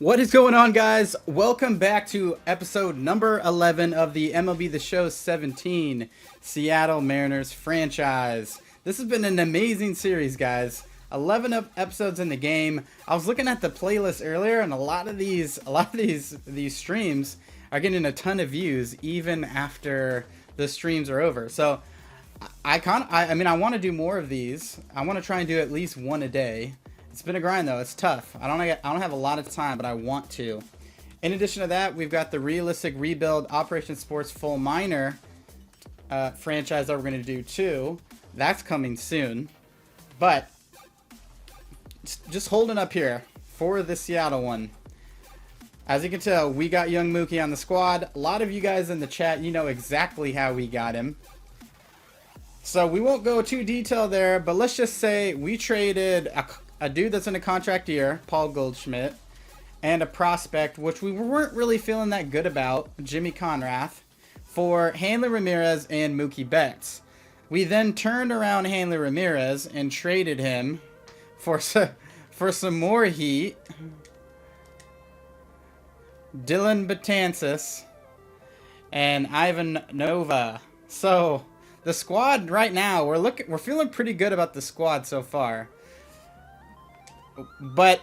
What is going on, guys? Welcome back to episode number 11 of the MLB The Show 17 Seattle Mariners franchise. This has been an amazing series, guys. 11 episodes in the game. I was looking at the playlist earlier, and a lot of these streams are getting a ton of views even after the streams are over. So I want to do more of these. I want to try and do at least one a day. It's been a grind though. It's tough. I don't have a lot of time, but I want to. In addition to that, we've got the Realistic Rebuild Operation Sports Full Minor franchise that we're going to do too. That's coming soon. But just holding up here for the Seattle one. As you can tell, we got young Mookie on the squad. A lot of you guys in the chat, you know exactly how we got him. So we won't go too detailed there, but let's just say we traded a dude that's in a contract year, Paul Goldschmidt, and a prospect, which we weren't really feeling that good about, Jimmy Conrath, for Hanley Ramirez and Mookie Betts. We then turned around Hanley Ramirez and traded him for some more heat. Dylan Betances and Ivan Nova. So the squad right now, we're feeling pretty good about the squad so far. But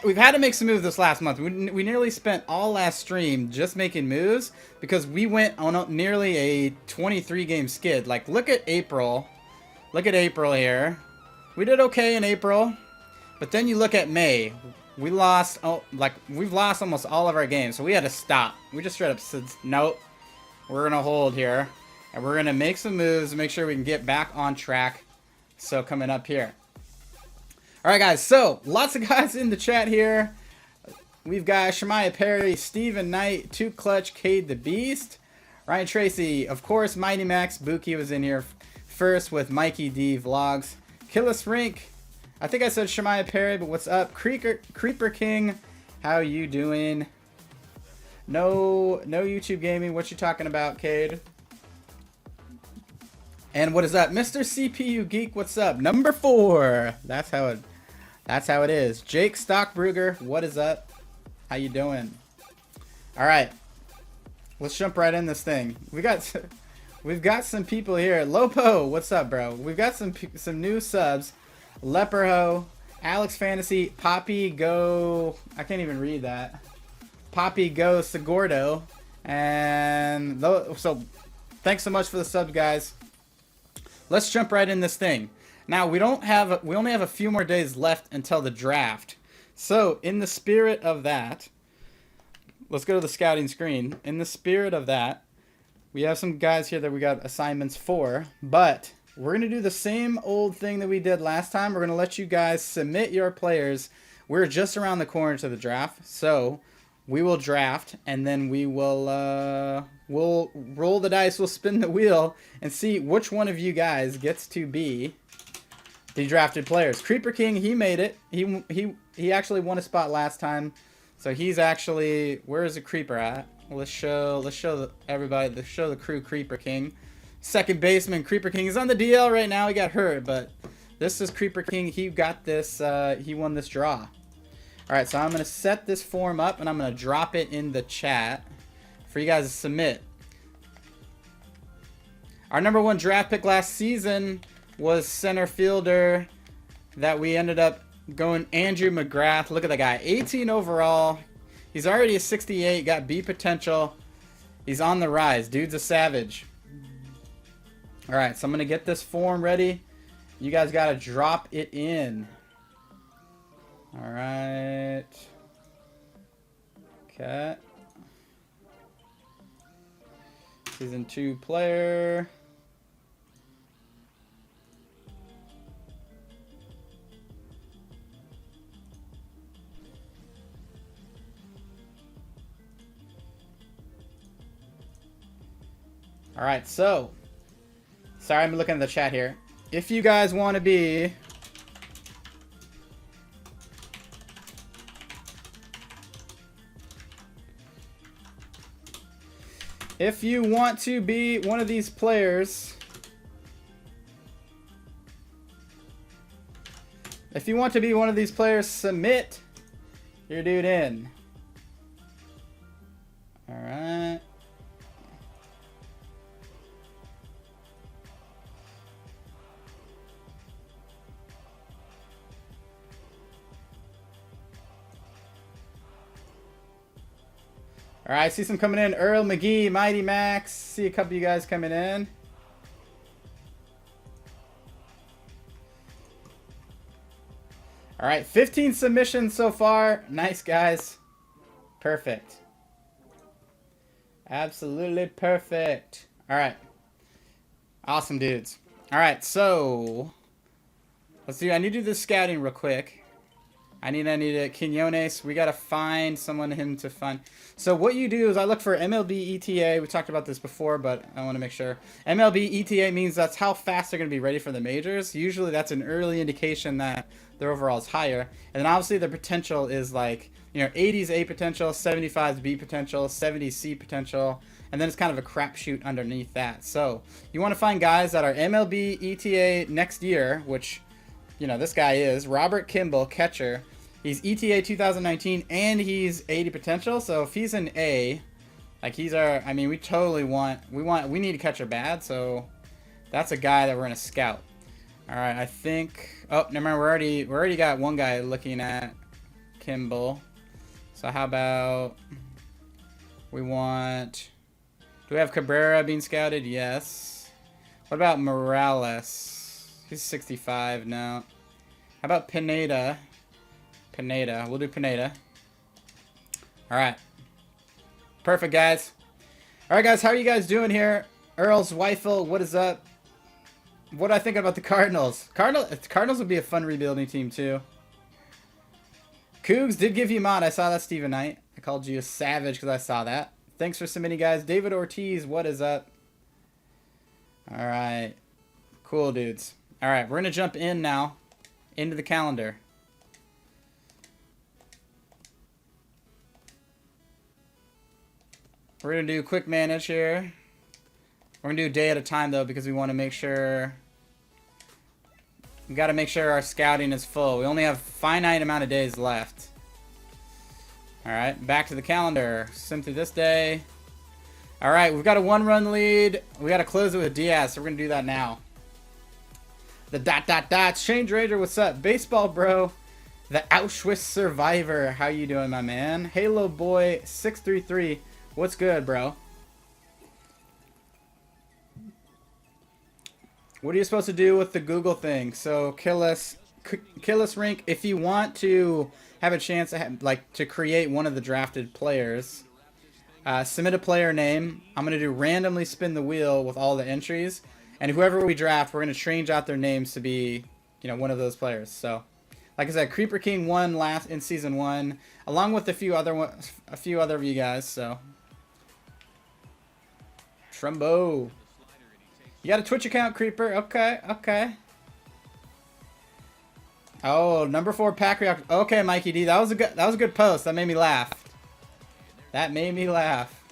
we've had to make some moves this last month. We nearly spent all last stream just making moves because we went on nearly a 23-game skid. Like, look at April. Look at April here. We did okay in April. But then you look at May. We've lost almost all of our games. So we had to stop. We just straight up said, nope. We're going to hold here. And we're going to make some moves to make sure we can get back on track. So coming up here. Alright guys, so lots of guys in the chat here. We've got Shemaya Perry, Steven Knight, Too Clutch, Cade the Beast, Ryan Tracy, of course, Mighty Max, Buki was in here first with Mikey D Vlogs, Killis Rink, I think I said Shemaya Perry, but what's up? Creeper King, how you doing? No YouTube gaming, what you talking about, Cade? And what is up? Mr. CPU Geek, what's up? Number 4. That's how it is. Jake Stockbrugger, what is up? How you doing? All right, let's jump right in this thing. We've got some people here. Lopo, what's up, bro? We've got some new subs. Leperho, Alex Fantasy, Poppy Go. I can't even read that. Poppy Go Segordo, and so thanks so much for the subs, guys. Let's jump right in this thing. Now, we only have a few more days left until the draft. So, in the spirit of that, let's go to the scouting screen. In the spirit of that, we have some guys here that we got assignments for, but we're going to do the same old thing that we did last time. We're going to let you guys submit your players. We're just around the corner to the draft, so we will draft, and then we will we'll roll the dice, we'll spin the wheel, and see which one of you guys gets to be the drafted players. Creeper King, he made it. He actually won a spot last time, so he's actually, where is the Creeper at? Let's show everybody. Let's show the crew Creeper King. Second baseman Creeper King is on the DL right now. He got hurt, but this is Creeper King. He got this. He won this draw. All right, so I'm gonna set this form up and I'm gonna drop it in the chat for you guys to submit. Our number 1 draft pick last season was center fielder that we ended up going Andrew McGrath. Look at that guy, 18 overall. He's already a 68, got B potential. He's on the rise. Dude's a savage. All right, so I'm gonna get this form ready. You guys gotta drop it in. All right. Okay. Season 2 player. All right, so sorry, I'm looking at the chat here. If you guys want to be one of these players, submit your dude in. All right, see some coming in. Earl McGee, Mighty Max. See a couple of you guys coming in. All right, 15 submissions so far. Nice, guys. Perfect. Absolutely perfect. All right. Awesome, dudes. All right, so let's do. I need to do the scouting real quick. I need a Quinones. We gotta find someone him to find. So what you do is I look for MLB ETA. We talked about this before, but I want to make sure. MLB ETA means that's how fast they're gonna be ready for the majors. Usually that's an early indication that their overall is higher. And then obviously the potential is like, you know, 80's A potential, 75's B potential, 70's C potential, and then it's kind of a crapshoot underneath that. So you want to find guys that are MLB ETA next year, which, you know, this guy is Robert Kimball, catcher. He's ETA 2019 and he's 80 potential. So if he's an A, like he's our, I mean, we totally want, we need a catcher bad. So that's a guy that we're gonna scout. All right, I think. Oh, never mind. We already got one guy looking at Kimball. So how about we want? Do we have Cabrera being scouted? Yes. What about Morales? He's 65 now. How about Pineda? Pineda. We'll do Pineda. All right. Perfect, guys. All right, guys. How are you guys doing here? Earl's Weifel, what is up? What do I think about the Cardinals? Cardinals would be a fun rebuilding team, too. Cougs did give you a mod. I saw that, Steven Knight. I called you a savage because I saw that. Thanks for submitting, guys. David Ortiz, what is up? All right. Cool, dudes. All right, we're going to jump in now into the calendar. We're going to do quick manage here. We're going to do a day at a time, though, because we want to make sure... We got to make sure our scouting is full. We only have a finite amount of days left. All right, back to the calendar. Sim through this day. All right, we've got a one-run lead. We got to close it with Diaz, so we're going to do that now. The ... Change Ranger, what's up? Baseball bro. The Auschwitz survivor. How you doing, my man? Halo boy 633. What's good, bro? What are you supposed to do with the Google thing? So kill us Rink. If you want to have a chance to to create one of the drafted players, submit a player name. I'm gonna do randomly spin the wheel with all the entries, and whoever we draft, we're gonna change out their names to be, you know, one of those players. So, like I said, Creeper King won last in season 1, along with a few other of you guys. So, Trumbo. You got a Twitch account, Creeper? Okay, okay. Oh, number 4 pack react. Okay, Mikey D, that was a good post. That made me laugh. That made me laugh.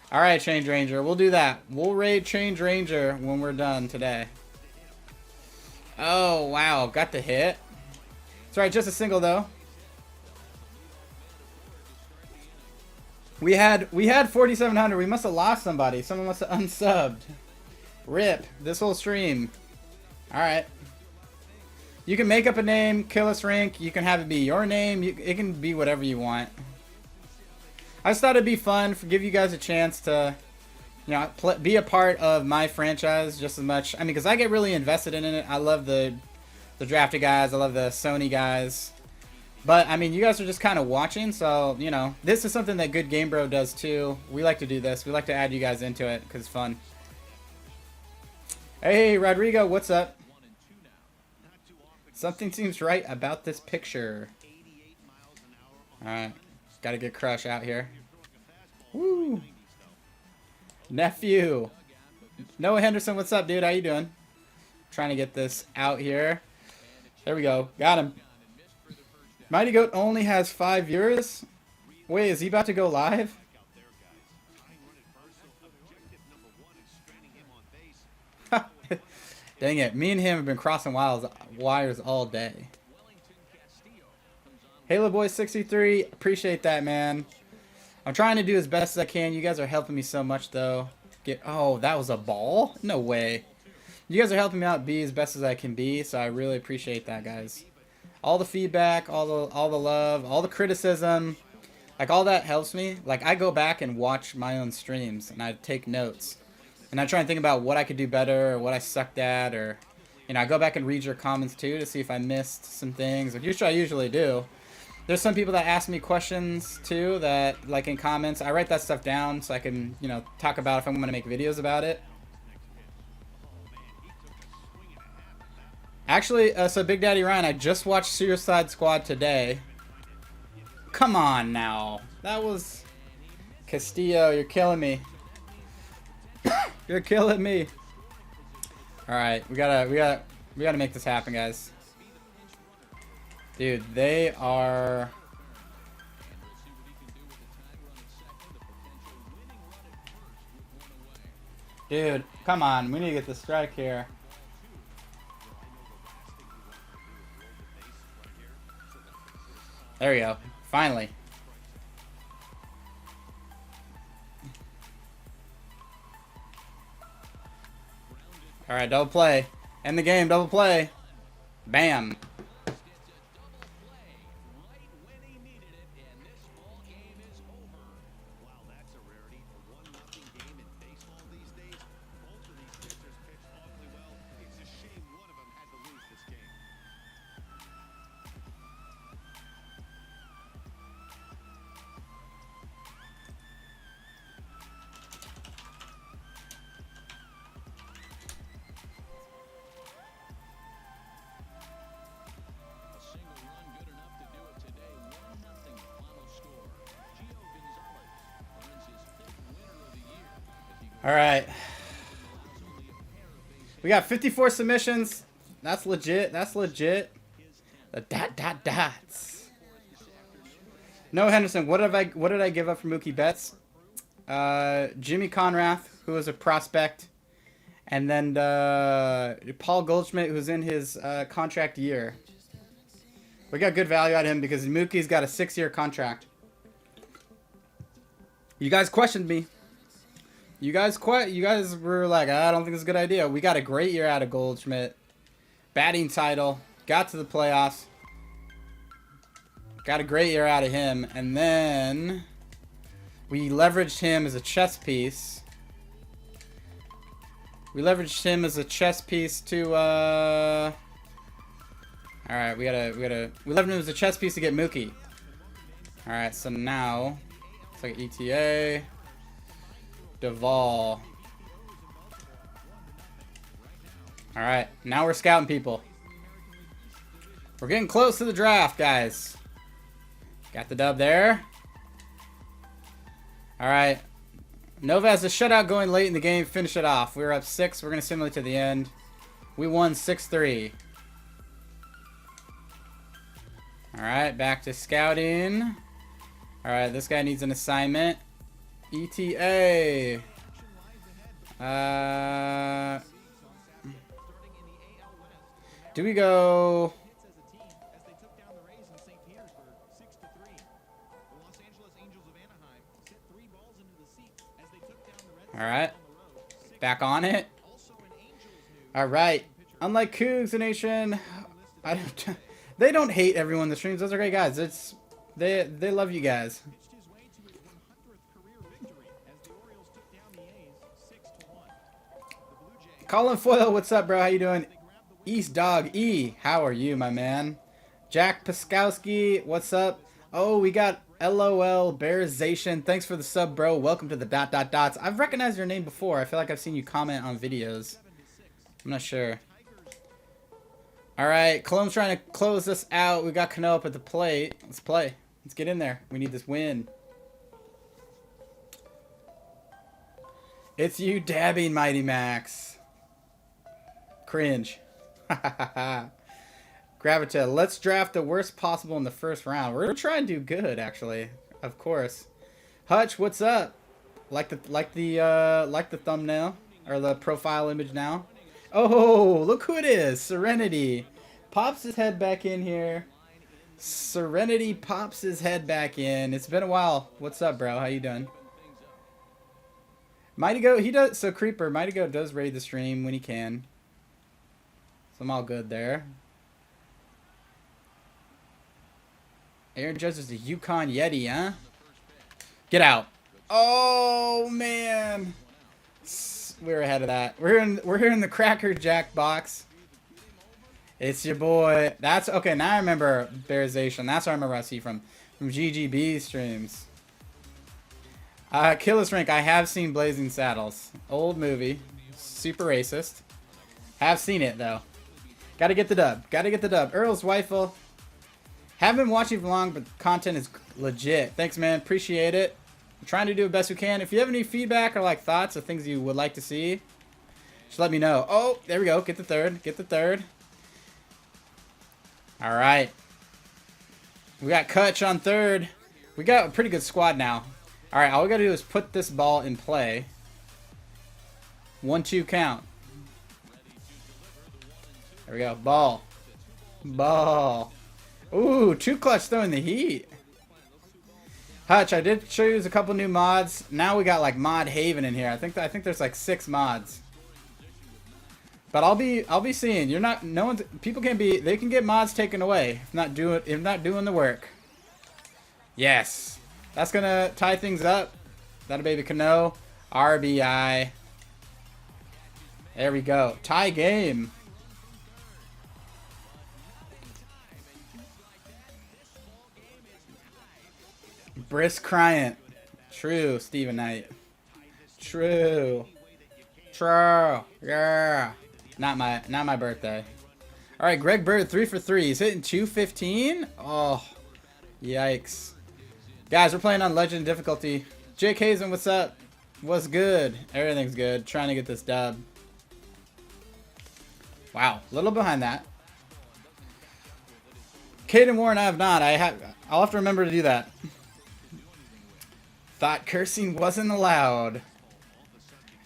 All right, Change Ranger, we'll do that. We'll raid Change Ranger when we're done today. Oh wow, got the hit. It's all right, just a single though. We had 4,700. We must have lost somebody. Someone must have unsubbed. RIP. This whole stream. Alright. You can make up a name, Kill Us Rink. You can have it be your name. It can be whatever you want. I just thought it'd be fun for give you guys a chance to, you know, be a part of my franchise just as much. I mean, because I get really invested in it. I love the drafted guys. I love the Sony guys. But, I mean, you guys are just kind of watching, so, you know, this is something that Good Game Bro does, too. We like to do this. We like to add you guys into it, because it's fun. Hey, Rodrigo, what's up? Something seems right about this picture. Alright, gotta get Crush out here. Woo! Nephew! Noah Henderson, what's up, dude? How you doing? Trying to get this out here. There we go. Got him. Mighty Goat only has 5 viewers. Wait, is he about to go live? Dang it. Me and him have been crossing wires all day. Halo Boy 63, appreciate that, man. I'm trying to do as best as I can. You guys are helping me so much, though. Oh, that was a ball? No way. You guys are helping me out be as best as I can be, so I really appreciate that, guys. All the feedback, all the love, all the criticism. Like, all that helps me. Like, I go back and watch my own streams, and I take notes. And I try and think about what I could do better, or what I sucked at, or... You know, I go back and read your comments, too, to see if I missed some things, which I usually do. There's some people that ask me questions, too, that, like, in comments. I write that stuff down so I can, you know, talk about if I'm going to make videos about it. Actually, so Big Daddy Ryan, I just watched Suicide Squad today. Come on now. That was... Castillo, you're killing me. You're killing me. Alright, we gotta make this happen, guys. Dude, they are... Dude, come on. We need to get the strike here. There we go. Finally. Alright, double play. End the game, double play. Bam. All right. We got 54 submissions. That's legit. That's legit. The dots. No, Henderson. What did I give up for Mookie Betts? Jimmy Conrath, who was a prospect, and then Paul Goldschmidt, who's in his contract year. We got good value out of him because Mookie's got a 6-year contract. You guys questioned me. You guys were like, I don't think it's a good idea. We got a great year out of Goldschmidt. Batting title. Got to the playoffs. Got a great year out of him. And then we leveraged him as a chess piece. We leveraged him as a chess piece to alright, we leveraged him as a chess piece to get Mookie. Alright, so now it's like ETA. Duvall. Alright, now we're scouting people. We're getting close to the draft, guys. Got the dub there. Alright. Nova has a shutout going late in the game. Finish it off. We were up 6. We're going to simulate to the end. We won 6-3. Alright, back to scouting. Alright, this guy needs an assignment. ETA. Do we go... Alright. Back on it. Alright. Unlike Cougs Nation, they don't hate everyone in the streams. Those are great guys. They love you guys. Colin Foyle, what's up, bro? How you doing? East Dog E, how are you, my man? Jack Paskowski, what's up? Oh, we got LOL Bearization. Thanks for the sub, bro. Welcome to the dots. I've recognized your name before. I feel like I've seen you comment on videos. I'm not sure. All right, Cologne's trying to close this out. We got Cano up at the plate. Let's play. Let's get in there. We need this win. It's you dabbing, Mighty Max. Cringe. Gravita, let's draft the worst possible in the first round. We're trying to do good, actually. Of course. Hutch, what's up? Like the thumbnail or the profile image now. Oh, look who it is. Serenity pops his head back in here. Serenity pops his head back in. It's been a while. What's up, bro? How you doing? Mighty Go, he does. So Creeper, Mighty Go does raid the stream when he can. So I'm all good there. Aaron Judge is a Yukon Yeti, huh? Get out. Oh man. We're ahead of that. We're here in the Cracker Jack box. It's your boy. That's okay. Now I remember Bearization. That's what I remember I see from GGB streams. Killis Rink. I have seen Blazing Saddles. Old movie. Super racist. Have seen it though. Gotta get the dub. Gotta get the dub. Earl's Wifle. Haven't been watching for long, but content is legit. Thanks, man. Appreciate it. I'm trying to do the best we can. If you have any feedback or like thoughts or things you would like to see, just let me know. Oh, there we go. Get the third. Get the third. All right. We got Kutch on third. We got a pretty good squad now. All right. All we got to do is put this ball in play. 1-2 count. There we go. Ball. Ball. Ooh, too clutch throwing the heat. Hutch, I did show you a couple new mods. Now we got like Mod Haven in here. I think there's like 6 mods. But I'll be seeing. You're not. No one's. People can be. They can get mods taken away if not doing the work. Yes, that's gonna tie things up. That a baby Cano. RBI. There we go. Tie game. Brisk Cryant. True, Steven Knight. True. True. Yeah. Not my birthday. Alright, Greg Bird, 3 for 3. He's hitting 215. Oh. Yikes. Guys, we're playing on Legend difficulty. Jake Hazen, what's up? What's good? Everything's good. Trying to get this dub. Wow. A little behind that. Caden Warren, I have not. I'll have to remember to do that. Thought cursing wasn't allowed.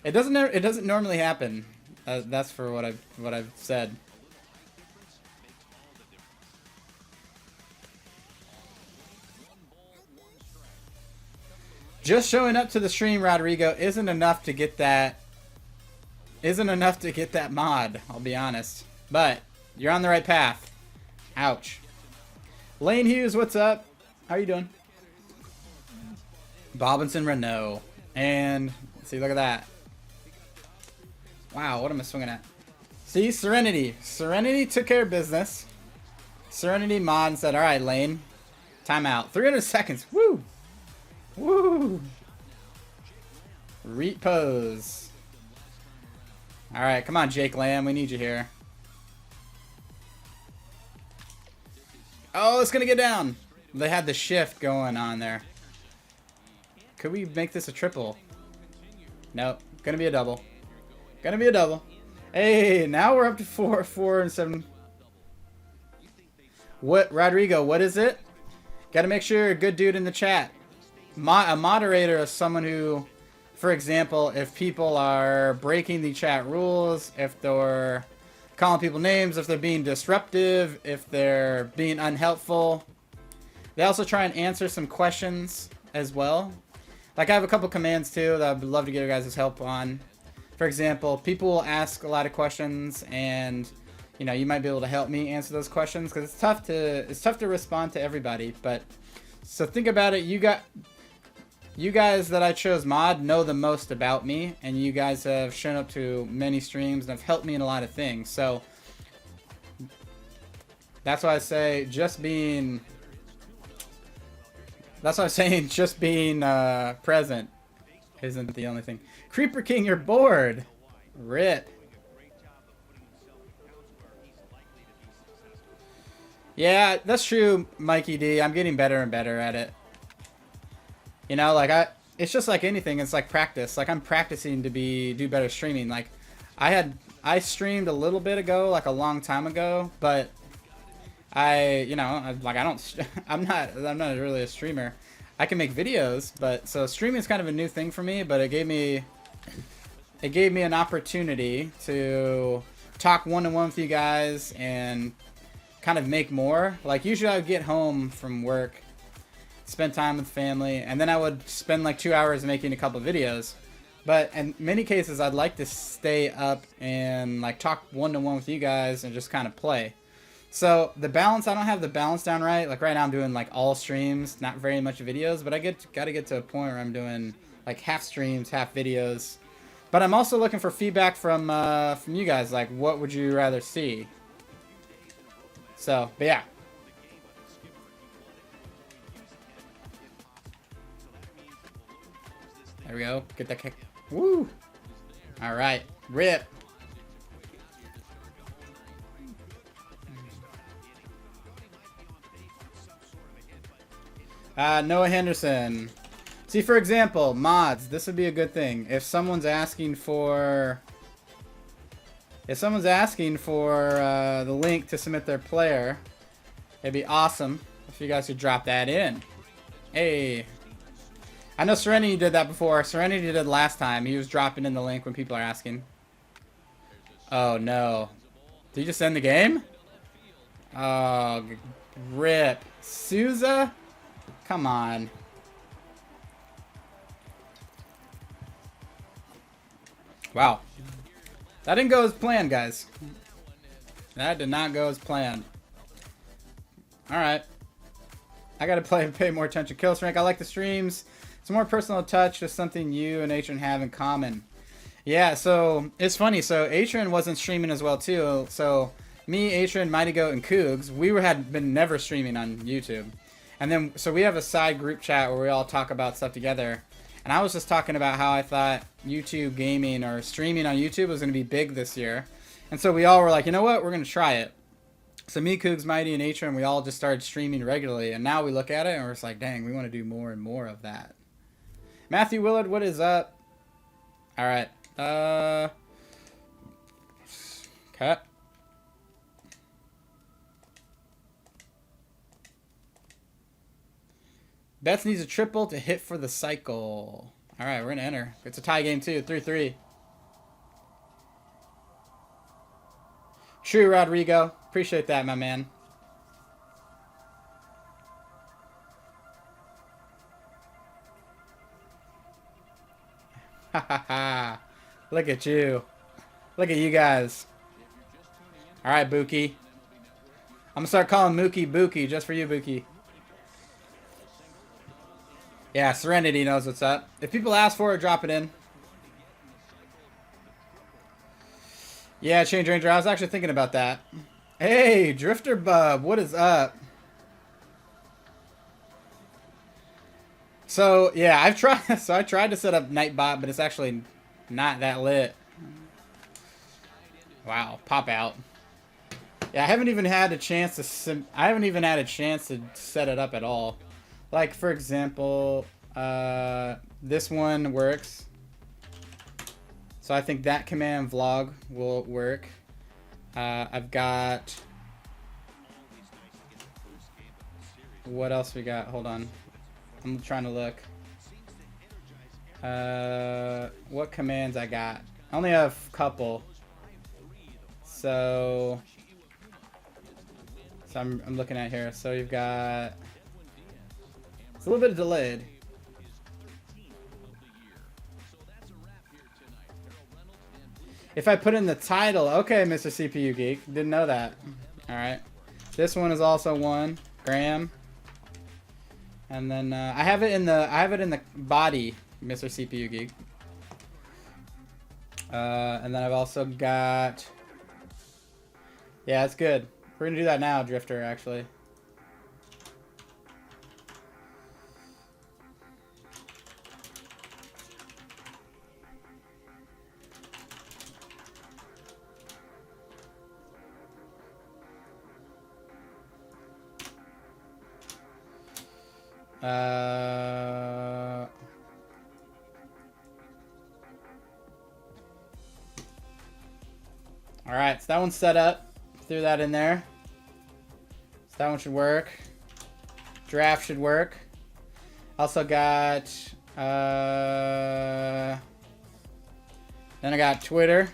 It doesn't normally happen. That's for what I've said. Just showing up to the stream, Rodrigo, isn't enough to get that. Isn't enough to get that mod. I'll be honest, but you're on the right path. Ouch. Lane Hughes, what's up? How you doing? Bobinson Renault. And let's see, look at that. Wow, what am I swinging at? See, Serenity. Serenity took care of business. Serenity mod said, alright, Lane. Timeout. 300 seconds. Woo! Woo! Repose. Alright, come on, Jake Lamb. We need you here. Oh, it's gonna get down. They had the shift going on there. Could we make this a triple? Nope. Gonna be a double. Gonna be a double. Hey, now we're up to 4 and 7. What, Rodrigo, what is it? Gotta make sure you're a good dude in the chat. A moderator is someone who, for example, if people are breaking the chat rules, if they're calling people names, if they're being disruptive, if they're being unhelpful. They also try and answer some questions as well. Like, I have a couple commands too that I'd love to get your guys' help on. For example, people will ask a lot of questions, and you know, you might be able to help me answer those questions because it's tough to respond to everybody. But so think about it. You guys that I chose mod know the most about me, and you guys have shown up to many streams and have helped me in a lot of things. So that's why I say just being. That's what I'm saying. Just being present isn't the only thing. Creeper King, you're bored. Rip. Yeah, that's true, Mikey D. I'm getting better and better at it. You know, like it's just like anything. It's like practice. Like I'm practicing to do better streaming. Like I streamed a little bit ago, like a long time ago, but I'm not really a streamer. I can make videos, but so streaming is kind of a new thing for me, but it gave me an opportunity to talk one-on-one with you guys and kind of make more. Like usually I would get home from work, spend time with family, and then I would spend like 2 hours making a couple videos. But in many cases I'd like to stay up and like talk one-to-one with you guys and just kind of play. So the balance, I don't have the balance down right. Like right now I'm doing like all streams, not very much videos, but gotta get to a point where I'm doing like half streams, half videos. But I'm also looking for feedback from you guys. Like, what would you rather see? So, but yeah. There we go. Get that kick. Woo! All right. Rip. Noah Henderson. See, for example, mods. This would be a good thing. If someone's asking for... the link to submit their player, it'd be awesome if you guys could drop that in. Hey. I know Serenity did that before. Serenity did last time. He was dropping in the link when people are asking. Oh, no. Did you just end the game? Oh, rip. Souza? Come on. Wow. That didn't go as planned, guys. That did not go as planned. Alright. I gotta pay more attention. Kill Rank. I like the streams. It's more personal touch, just something you and Atron have in common. Yeah, so it's funny. So Atron wasn't streaming as well too. So me, Atron, Mighty Goat, and Cougs, had been never streaming on YouTube. And then so we have a side group chat where we all talk about stuff together. And I was just talking about how I thought YouTube gaming or streaming on YouTube was going to be big this year. And so we all were like, you know what? We're going to try it. So me, Cougs, Mighty, and Atron, we all just started streaming regularly. And now we look at it and we're just like, dang, we want to do more and more of that. Matthew Willard, what is up? All right. Cut. Betts needs a triple to hit for the cycle. All right, we're going to enter. It's a tie game, too. 3-3. True, Rodrigo. Appreciate that, my man. Ha ha ha. Look at you. Look at you guys. All right, Buki. I'm going to start calling Mookie Buki just for you, Buki. Yeah, Serenity knows what's up. If people ask for it, drop it in. Yeah, Change Ranger. I was actually thinking about that. Hey, Drifter Bub, what is up? So, yeah, I tried to set up Nightbot, but it's actually not that lit. Wow, pop out. Yeah, I haven't even had a chance to set it up at all. Like, for example, this one works. So I think that command vlog will work. I've got... what else we got? Hold on. I'm trying to look. What commands I got? I only have a couple. So I'm looking at here. So you've got... it's a little bit delayed. If I put in the title, okay, Mr. CPU Geek, didn't know that. All right, this one is also one Graham, and then I have it in the body, Mr. CPU Geek. And then I've also got, yeah, it's good. We're gonna do that now, Drifter. Actually. All right, so that one's set up. Threw that in there. So that one should work. Draft should work. Also got then I got Twitter.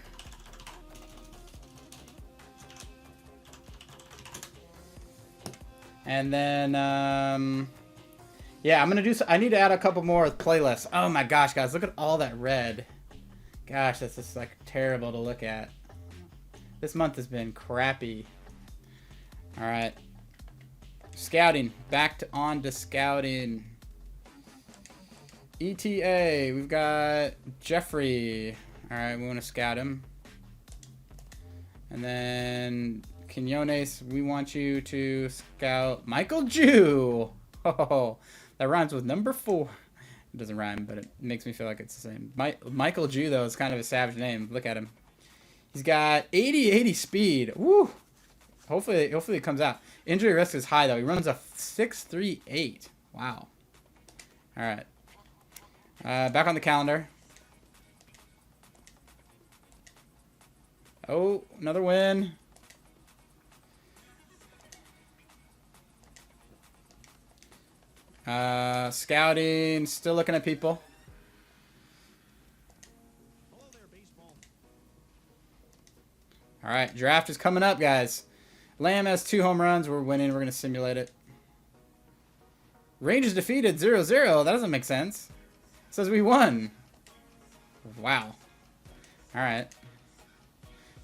And then yeah, I'm gonna do. I need to add a couple more playlists. Oh my gosh, guys, look at all that red. Gosh, that's just like terrible to look at. This month has been crappy. All right. Scouting. On to scouting. ETA. We've got Jeffrey. All right, we want to scout him. And then Quinones, we want you to scout Michael Jew. Oh, that rhymes with number 4. It doesn't rhyme, but it makes me feel like it's the same. Michael Jew, though, is kind of a savage name. Look at him. He's got 80 speed. Woo! Hopefully it comes out. Injury risk is high, though. He runs a 6.38. Wow. All right. Back on the calendar. Oh, another win. Scouting. Still looking at people. All right, draft is coming up, guys. Lamb has 2 home runs. We're winning. We're going to simulate it. Rangers defeated 0-0. That doesn't make sense. It says we won. Wow. All right.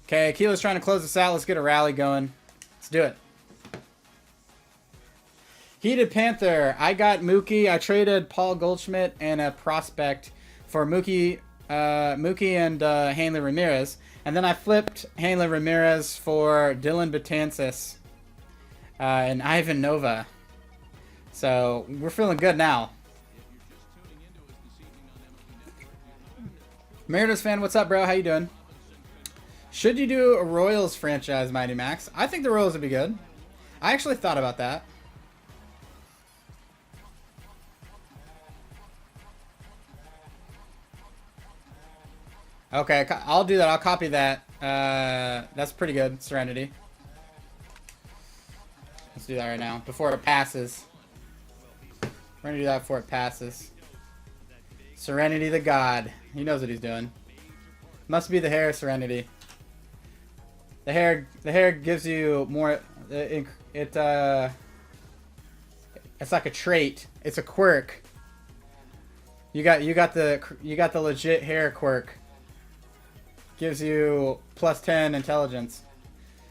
Okay, Kilo's trying to close this out. Let's get a rally going. Let's do it. Heated Panther. I got Mookie. I traded Paul Goldschmidt and a prospect for Mookie and Hanley Ramirez. And then I flipped Hanley Ramirez for Dylan Betances and Ivan Nova. So we're feeling good now. Mariners fan, what's up, bro? How you doing? Should you do a Royals franchise, Mighty Max? I think the Royals would be good. I actually thought about that. Okay, I'll do that. I'll copy that. That's pretty good, Serenity. Let's do that right now, before it passes. We're going to do that before it passes. Serenity the God. He knows what he's doing. Must be the hair, Serenity. The hair gives you more... It's like a trait. It's a quirk. You got the legit hair quirk. Gives you +10 intelligence.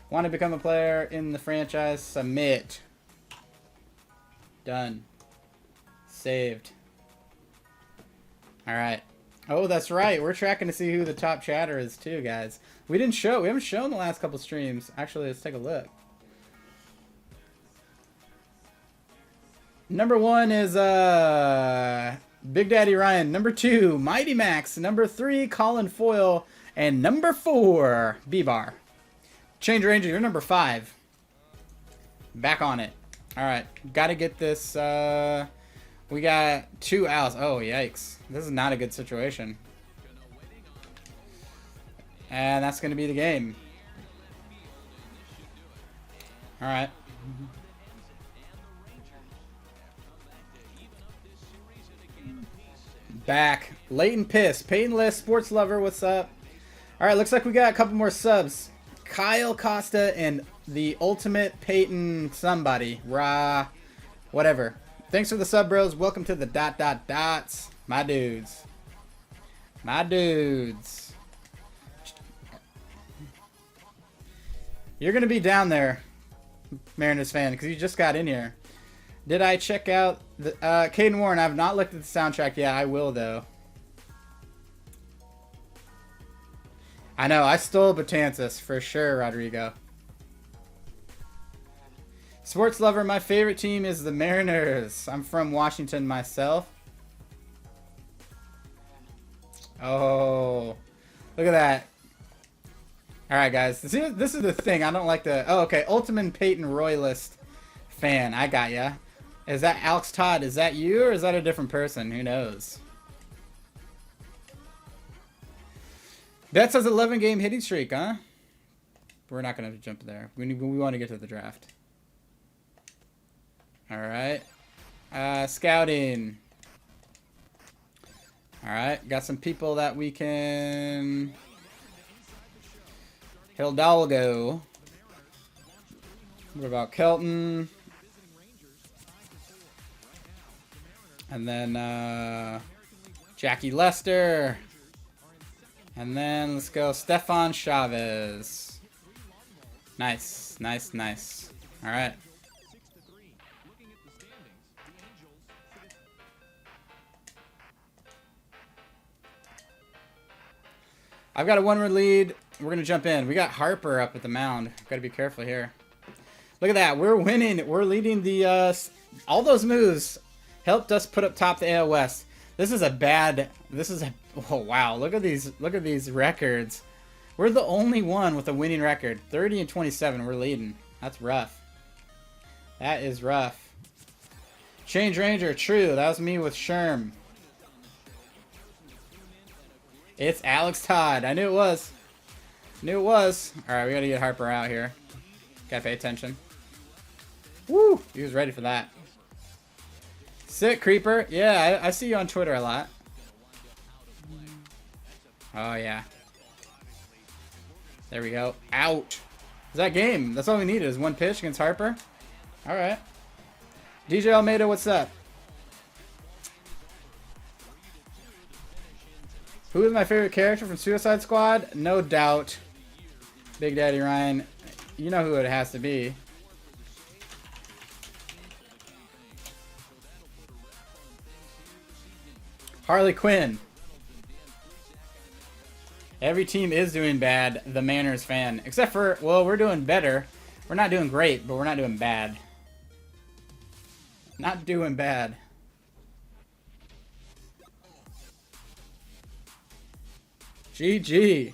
Want to become a player in the franchise? Submit. Done. Saved. Alright. Oh, that's right. We're tracking to see who the top chatter is too, guys. We haven't shown the last couple streams. Actually, let's take a look. Number 1 is Big Daddy Ryan. Number 2, Mighty Max. Number 3, Colin Foyle. And number 4, B-Bar. Change Ranger, you're number 5. Back on it. Alright, gotta get this. We got 2 outs. Oh, yikes. This is not a good situation. And that's going to be the game. Alright. Back. Leighton Piss. Peytonless Sports Lover, what's up? Alright, looks like we got a couple more subs. Kyle Costa and the ultimate Peyton somebody. Rah. Whatever. Thanks for the sub, bros. Welcome to the ... My dudes. My dudes. You're going to be down there, Mariners fan, because you just got in here. Did I check out the Caden Warren? I have not looked at the soundtrack yet. I will, though. I know, I stole Betances for sure, Rodrigo. Sports Lover, my favorite team is the Mariners. I'm from Washington myself. Oh, look at that. Alright, guys. This is the thing. I don't like the... Oh, okay. Ultimate Peyton Royalist fan. I got ya. Is that Alex Todd? Is that you or is that a different person? Who knows? Bet says 11-game hitting streak, huh? We're not going to jump there. We want to get to the draft. Alright. Scouting. Alright. Got some people that we can... Hidalgo. What about Kelton? And then Jackie Lester. And then let's go Stefan Chavez. Nice, nice, nice. All right. I've got a 1-run lead. We're going to jump in. We got Harper up at the mound. Got to be careful here. Look at that. We're winning. We're leading the... all those moves helped us put up top the AL West. This is a bad... This is a... Oh, wow. Look at these. Look at these records. We're the only one with a winning record. 30 and 27. We're leading. That's rough. That is rough. Change Ranger. True. That was me with Sherm. It's Alex Todd. I knew it was. Knew it was. Alright, we gotta get Harper out here. Gotta pay attention. Woo! He was ready for that. Sick, Creeper. Yeah, I see you on Twitter a lot. Oh, yeah. There we go. Out. Is that game? That's all we needed is one pitch against Harper. Alright. DJ Almeida, what's up? Who is my favorite character from Suicide Squad? No doubt. Big Daddy Ryan. You know who it has to be. Harley Quinn. Every team is doing bad, the Manners fan. Except for, well, we're doing better. We're not doing great, but we're not doing bad. Not doing bad. GG.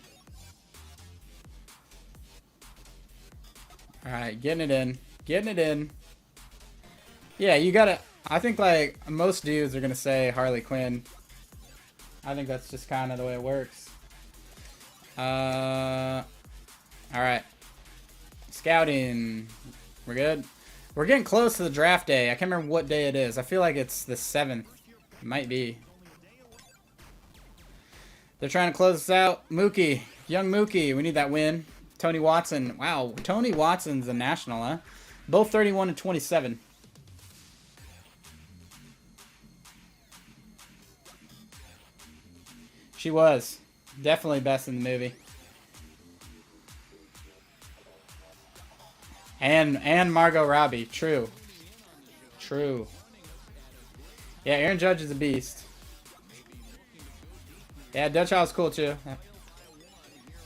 Alright, getting it in. Getting it in. Yeah, you gotta... I think, like, most dudes are gonna say Harley Quinn. I think that's just kind of the way it works. Alright. Scouting. We're good? We're getting close to the draft day. I can't remember what day it is. I feel like it's the 7th. It might be. They're trying to close us out. Mookie. Young Mookie. We need that win. Tony Watson. Wow. Tony Watson's a national, huh? Both 31 and 27. She was. Definitely best in the movie. And Margot Robbie. True. True. Yeah, Aaron Judge is a beast. Yeah, Dutch Howell's cool too.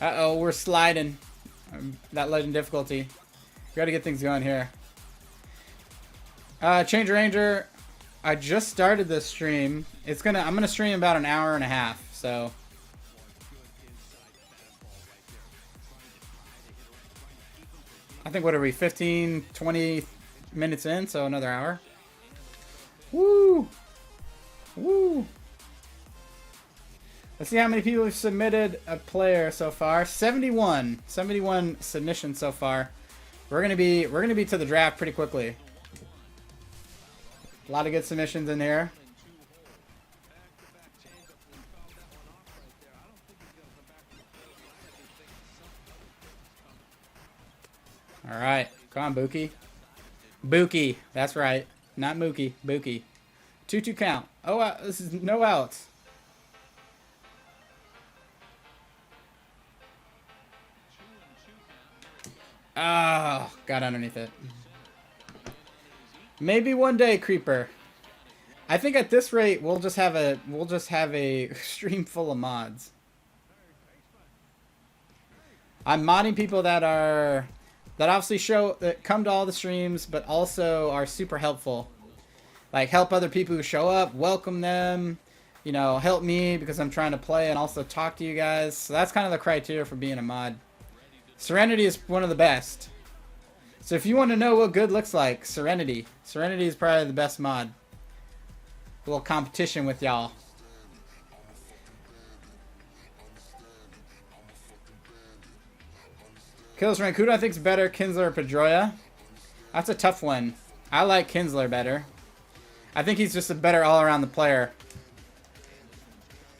Uh-oh, we're sliding. That legend difficulty. Gotta get things going here. Change Ranger. I just started this stream. I'm gonna stream about an hour and a half, so. I think, what are we, 15, 20 minutes in, so another hour. Woo! Woo! Let's see how many people have submitted a player so far. 71 submissions so far. We're gonna be to the draft pretty quickly. A lot of good submissions in here. All right, come on, Buki. Buki, that's right, not Mookie. Buki. 2-2 count. Oh, this is no outs. Oh, got underneath it. Maybe one day, Creeper. I think at this rate we'll just have a stream full of mods. I'm modding people that obviously that come to all the streams, but also are super helpful. Like, help other people who show up, welcome them, you know, help me because I'm trying to play and also talk to you guys. So that's kind of the criteria for being a mod. Serenity is one of the best. So if you want to know what good looks like, Serenity. Serenity is probably the best mod. A little competition with y'all. Kills rank. Who do I think is better, Kinsler or Pedroia? That's a tough one. I like Kinsler better. I think he's just a better all-around the player.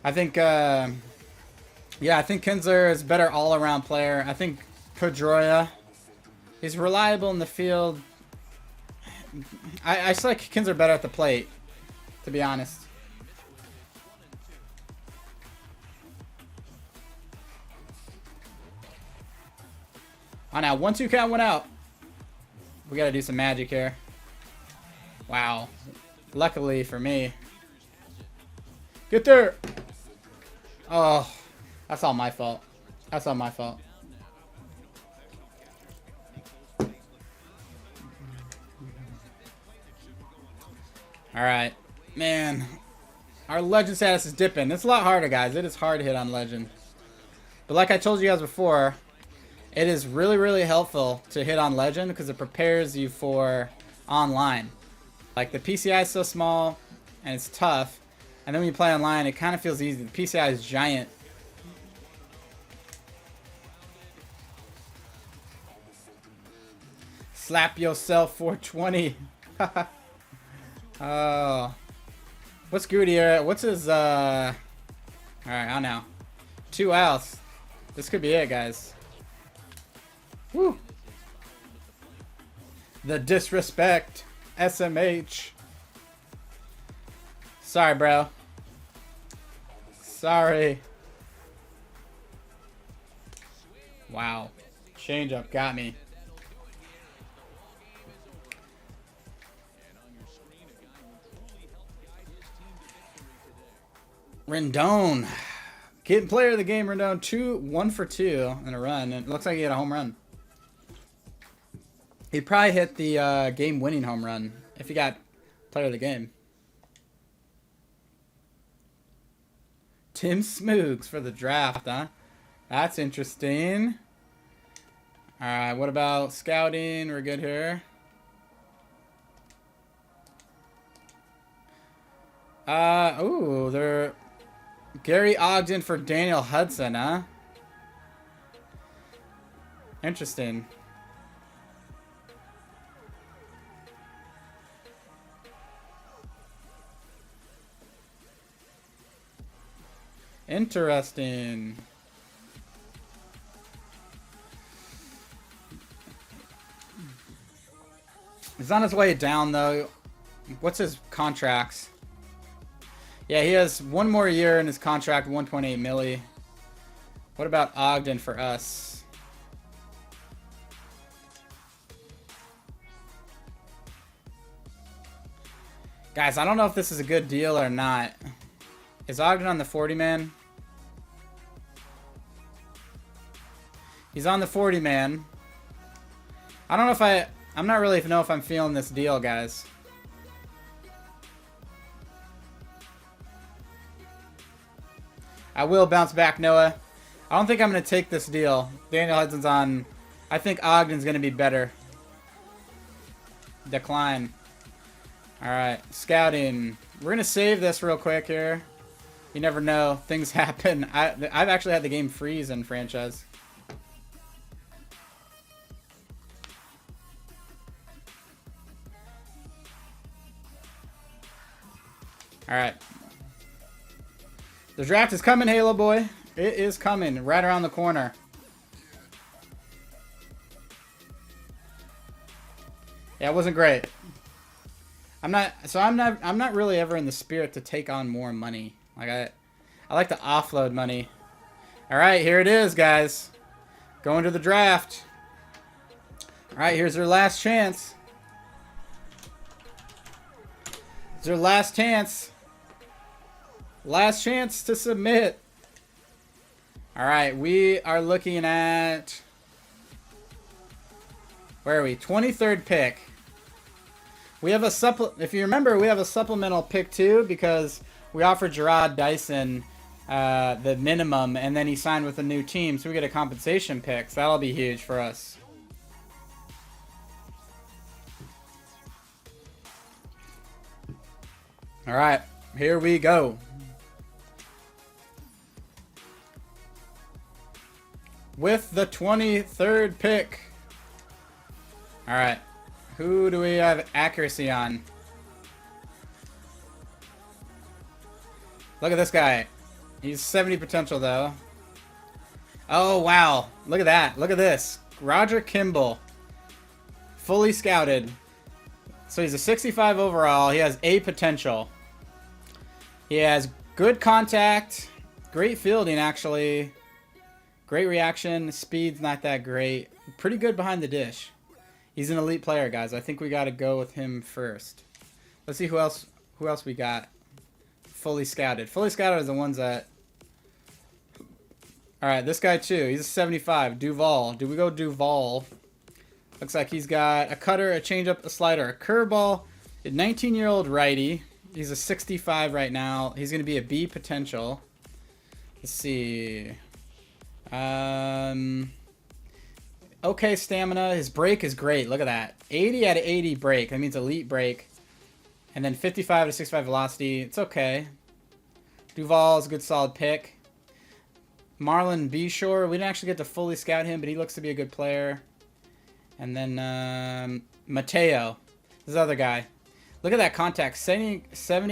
I think, yeah, I think Kinsler is a better all-around player. I think Pedroia, he's reliable in the field. I just like Kinsler better at the plate, to be honest. Oh, now 1-2 count, 1 out. We gotta do some magic here. Wow. Luckily for me. Get there! Oh, that's all my fault. That's all my fault. Alright. Man. Our legend status is dipping. It's a lot harder, guys. It is hard to hit on legend. But like I told you guys before, it is really, really helpful to hit on legend because it prepares you for online. Like, the PCI is so small and it's tough. And then when you play online, it kind of feels easy. The PCI is giant. Slap yourself 420. Oh. What's Goody here? What's his, Alright, I don't know. 2 outs. This could be it, guys. Woo. The disrespect. SMH. Sorry, bro. Sorry. Wow. Change up got me. Rendon. Getting player of the game, Rendon. 1 for 2 in a run. It looks like he had a home run. He'd probably hit the game-winning home run if he got player of the game. Tim Smoogs for the draft, huh? That's interesting. Alright, what about scouting? We're good here. Ooh, they're... Gary Ogden for Daniel Hudson, huh? Interesting. Interesting. He's on his way down, though. What's his contracts? Yeah, he has 1 more year in his contract, 1.8 milli. What about Ogden for us? Guys, I don't know if this is a good deal or not. Is Ogden on the 40-man? He's on the 40-man. I don't know if I'm not really know if I'm feeling this deal, guys. I will bounce back, Noah. I don't think I'm going to take this deal. Daniel Hudson's on. I think Ogden's going to be better. Decline. Alright, scouting. We're going to save this real quick here. You never know. Things happen. I've actually had the game freeze in franchise. Alright. The draft is coming, Halo Boy. It is coming right around the corner. Yeah, it wasn't great. I'm not really ever in the spirit to take on more money. Like I like to offload money. All right, here it is, guys. Going to the draft. All right, here's their last chance. It's their last chance. Last chance to submit. Alright, we are looking at... Where are we? 23rd pick. We have a if you remember, we have a supplemental pick too because we offered Gerard Dyson the minimum and then he signed with a new team, so we get a compensation pick. So that'll be huge for us. Alright, here we go. With the 23rd pick. Alright. Who do we have accuracy on? Look at this guy. He's 70 potential, though. Oh, wow. Look at that. Look at this. Roger Kimball. Fully scouted. So he's a 65 overall. He has A potential. He has good contact. Great fielding, actually. Great reaction. Speed's not that great. Pretty good behind the dish. He's an elite player, guys. I think we got to go with him first. Let's see who else we got fully scouted. Fully scouted is the ones that... All right, this guy too. He's a 75. Duval. Do we go Duval? Looks like he's got a cutter, a changeup, a slider, a curveball. A 19-year-old righty. He's a 65 right now. He's going to be a B potential. Let's see. Okay, stamina. His break is great. Look at that. 80 out of 80 break. That means elite break. And then 55 to 65 velocity. It's okay. Duval is a good solid pick. Marlon Beshore. We didn't actually get to fully scout him, but he looks to be a good player. And then Mateo. This other guy. Look at that contact. 70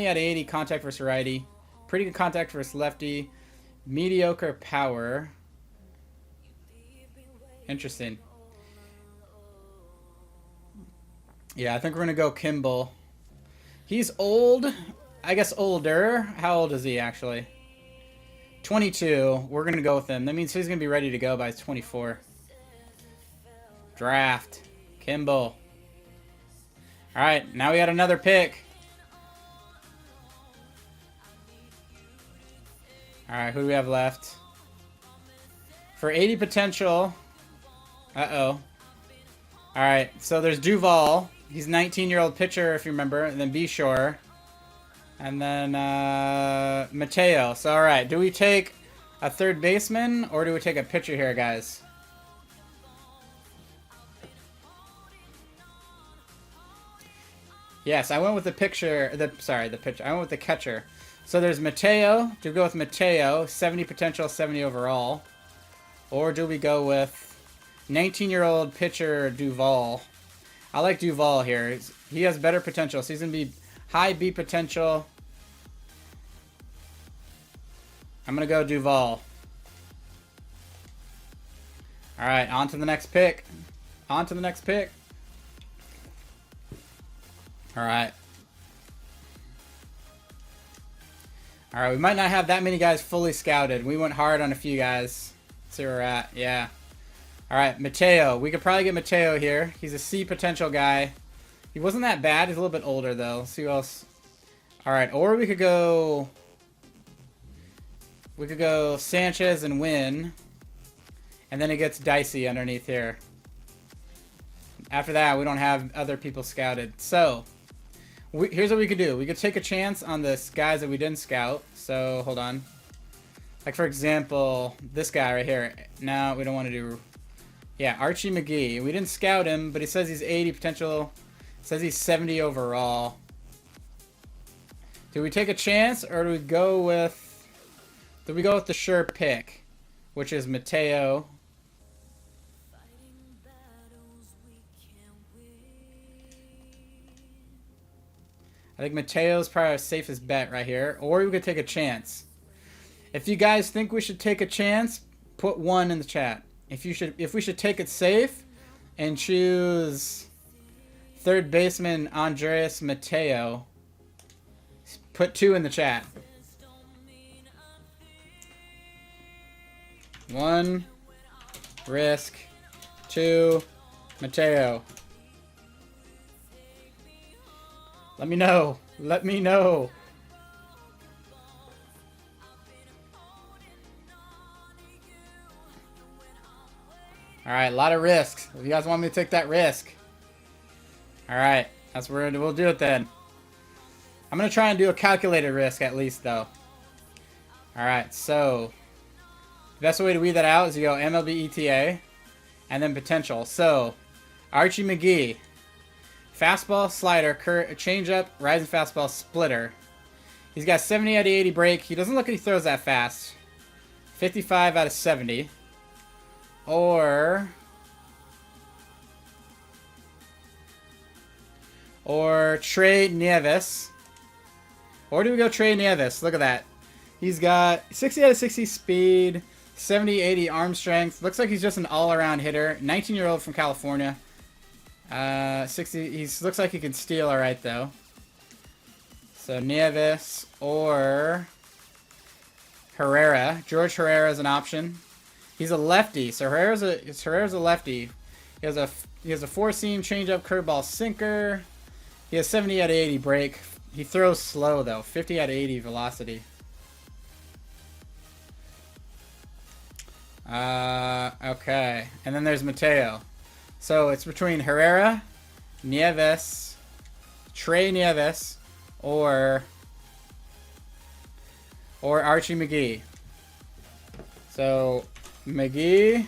out of 80 contact versus righty. Pretty good contact versus lefty. Mediocre power. Interesting. Yeah, I think we're going to go Kimball. He's old. I guess older. How old is he actually? 22. We're going to go with him. That means he's going to be ready to go by 24. Draft. Kimball. All right, now we got another pick. All right, who do we have left? For 80 potential. Uh-oh. All right, so there's Duval. He's a 19-year-old pitcher, if you remember. And then Beshore. And then Mateo. So, all right, do we take a third baseman or do we take a pitcher here, guys? Yes, I went with the pitcher. The pitcher. I went with the catcher. So there's Mateo. Do we go with Mateo? 70 potential, 70 overall. Or do we go with 19-year-old pitcher Duval? I like Duval here. He has better potential. So he's going to be high B potential. I'm going to go Duval. All right, on to the next pick. On to the next pick. All right. All right, we might not have that many guys fully scouted. We went hard on a few guys. Let's see where we're at. Yeah. All right, Mateo. We could probably get Mateo here. He's a C potential guy. He wasn't that bad. He's a little bit older, though. Let's see who else. All right, or we could go... We could go Sanchez and win. And then it gets dicey underneath here. After that, we don't have other people scouted. So... here's what we could do. We could take a chance on the guys that we didn't scout. So, hold on. Like, for example, this guy right here. No, we don't want to do... Yeah, Archie McGee. We didn't scout him, but he says he's 80 potential. Says he's 70 overall. Do we take a chance, or do we go with... Do we go with the sure pick, which is Mateo? I think Mateo's probably our safest bet right here. Or we could take a chance. If you guys think we should take a chance, put 1 in the chat. If we should take it safe and choose third baseman Andres Mateo, put 2 in the chat. 1, risk, 2, Mateo. Let me know. Let me know. Alright, a lot of risks. If you guys want me to take that risk. Alright, that's where we'll do it then. I'm going to try and do a calculated risk at least, though. Alright, so... the best way to weed that out is you go MLB ETA. And then potential. So, Archie McGee. Fastball, slider, changeup, rising fastball, splitter. He's got 70 out of 80 break. He doesn't look like he throws that fast. 55 out of 70. Or Trey Nieves. Or do we go Trey Nieves? Look at that. He's got 60 out of 60 speed, 70, 80 arm strength. Looks like he's just an all-around hitter. 19-year-old from California. 60. He looks like he can steal all right though. So Nieves or Herrera. George Herrera is an option. He's a lefty, so Herrera's a lefty. He has a four-seam changeup, curveball, sinker. He has 70 out of 80 break. He throws slow though, 50 out of 80 velocity. Okay, and then there's Mateo. So it's between Herrera, Nieves, Trey Nieves, or Archie McGee. So McGee,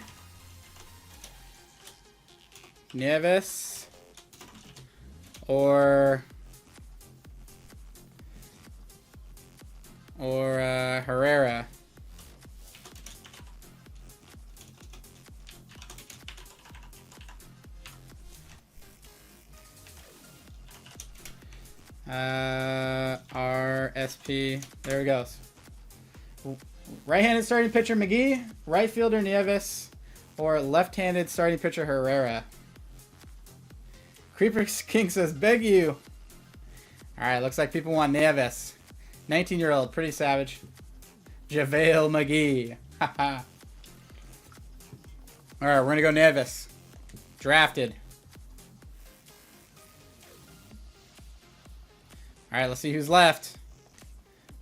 Nieves, or Herrera. RSP. There he goes. Right-handed starting pitcher McGee, right fielder Nieves, or left-handed starting pitcher Herrera. Creeper King says, beg you. Alright, looks like people want Nieves. 19-year-old, pretty savage. JaVale McGee. Haha. Alright, we're going to go Nieves. Drafted. Alright, let's see who's left.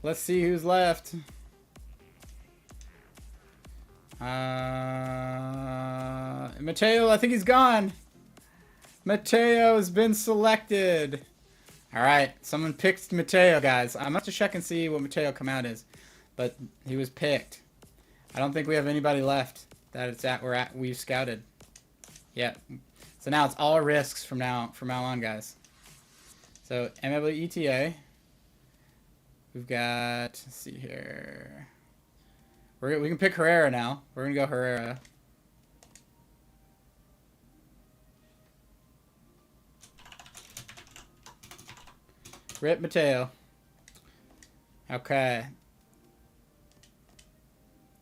Let's see who's left. Mateo, I think he's gone. Mateo has been selected. Alright, someone picked Mateo, guys. I'm going to have to check and see what Mateo come out is. But he was picked. I don't think we have anybody left that it's at we've scouted. Yeah. So now it's all risks from now on, guys. So MLB ETA. We've got, let's see here. We can pick Herrera now. We're gonna go Herrera. Rip Mateo. Okay.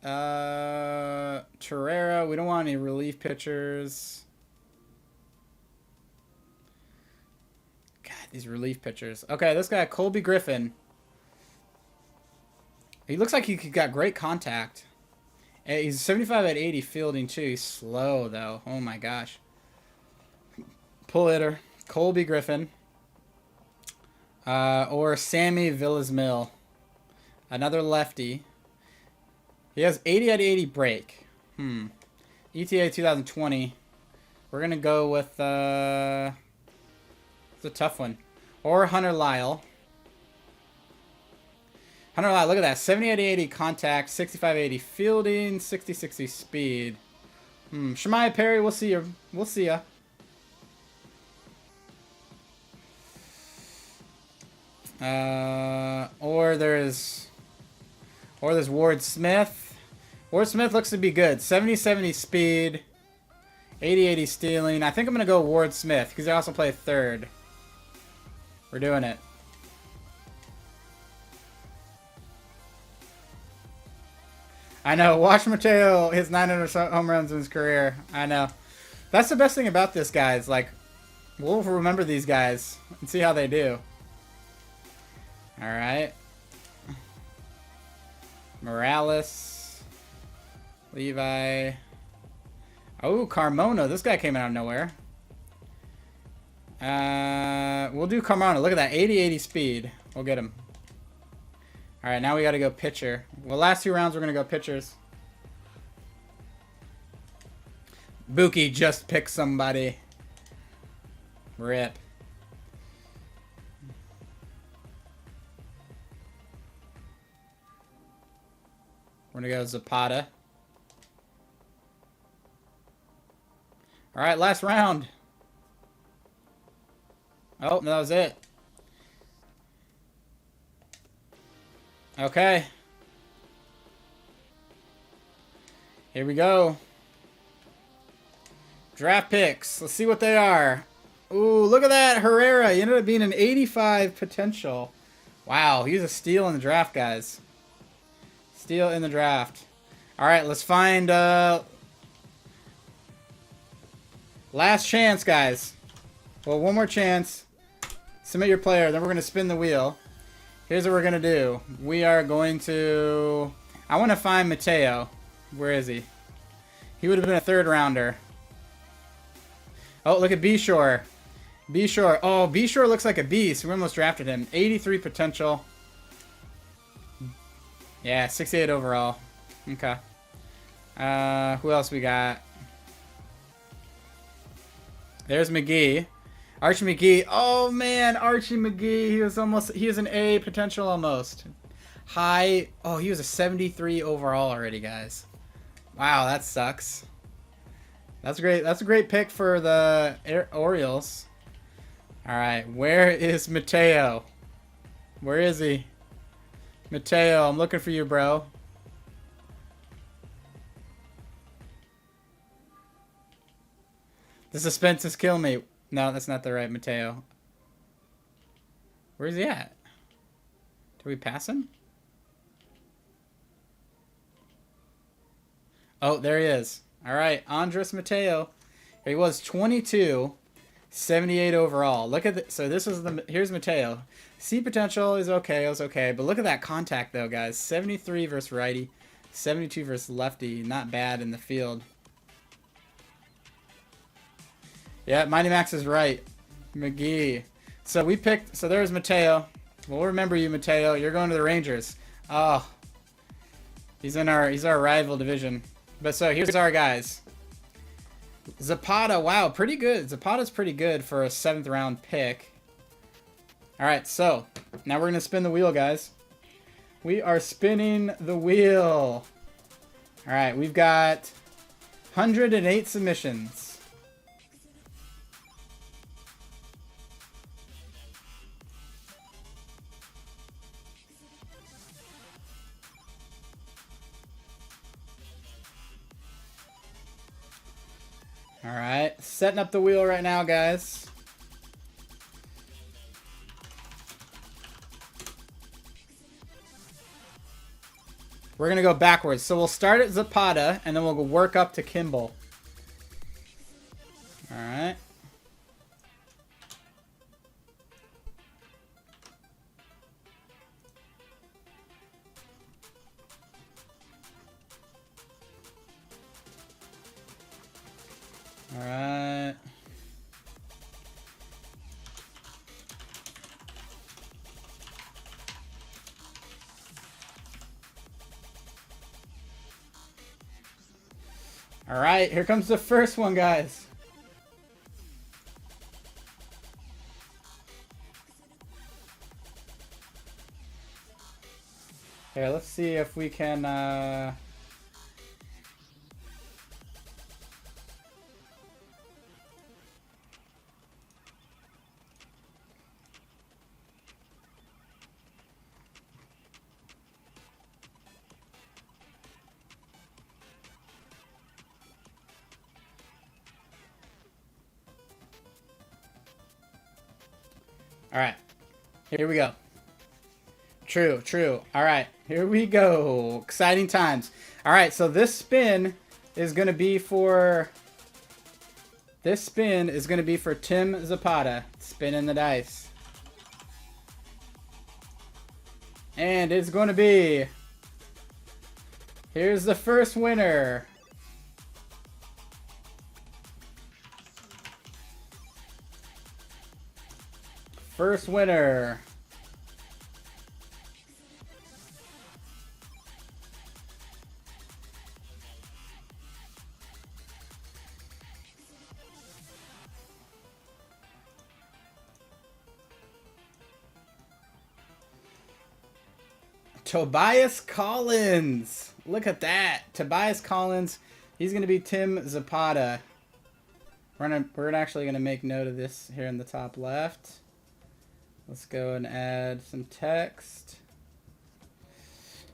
Torreira. We don't want any relief pitchers. God, these relief pitchers. Okay, this guy, Colby Griffin. He looks like he got great contact. He's 75 at 80 fielding too. He's slow though. Oh my gosh. Pull hitter. Colby Griffin. Or Sammy Villasmil. Another lefty. He has 80 out of 80 break. ETA 2020. We're going to go with... it's a tough one. Or Hunter Lyle. Hunter Lyle, look at that. 70 out of 80 contact, 65 80 fielding, 60-60 speed. Shemaya Perry, we'll see you. We'll see ya. Or there's Ward Smith. Ward Smith looks to be good. 70-70 speed, 80-80 stealing. I think I'm gonna go Ward Smith because they also play third. We're doing it. I know. Watch Mateo his 900 home runs in his career. I know. That's the best thing about this, guys. Like, we'll remember these guys and see how they do. All right. Morales. Levi. Oh, Carmona. This guy came out of nowhere. We'll do Carmona. Look at that. 80-80 speed. We'll get him. All right, now we got to go pitcher. Well, last two rounds, we're going to go pitchers. Buki just picked somebody. Rip. We're going to go Zapata. All right, last round. Oh, that was it. Okay. Here we go. Draft picks. Let's see what they are. Ooh, look at that. Herrera. He ended up being an 85 potential. Wow, he's a steal in the draft, guys. Steal in the draft. All right, let's find last chance, guys. Well, one more chance. Submit your player, then we're going to spin the wheel. Here's what we're going to do. We are going to... I want to find Mateo. Where is he? He would have been a third rounder. Oh, look at B-Shore. B-Shore. Oh, B-Shore looks like a beast. We almost drafted him. 83 potential. Yeah, 68 overall. Okay. Who else we got? There's McGee. Archie McGee. Oh, man. Archie McGee. He was an A potential almost. High. Oh, he was a 73 overall already, guys. Wow, that sucks. That's great. That's a great pick for the Orioles. All right, where is Mateo? Where is he? Mateo, I'm looking for you, bro. The suspense is killing me. No, that's not the right Mateo. Where is he at? Did we pass him? Oh, there he is. All right, Andres Mateo. He was 22, 78 overall. Look at the, so this is the, here's Mateo. C potential is okay, it was okay, but look at that contact though, guys. 73 versus righty, 72 versus lefty. Not bad in the field. Yeah, Mighty Max is right. McGee. So we picked, so there's Mateo. We'll remember you, Mateo. You're going to the Rangers. Oh, he's our rival division. But so here's our guys. Zapata, wow, pretty good. Zapata's pretty good for a 7th round pick. All right, so now we're gonna spin the wheel, guys. We are spinning the wheel. All right, we've got 108 submissions. All right, setting up the wheel right now, guys. We're going to go backwards. So we'll start at Zapata, and then we'll go work up to Kimball. All right. All right. All right, here comes the first one, guys. Here, let's see if we can all right, here we go. True, true. All right, here we go. Exciting times. All right, so this spin is going to be for Tim Zapata. Spinning the dice. And it's going to be, here's the first winner. First winner. Tobias Collins. Look at that. Tobias Collins. He's going to be Tim Zapata. We're actually going to make note of this here in the top left. Let's go and add some text.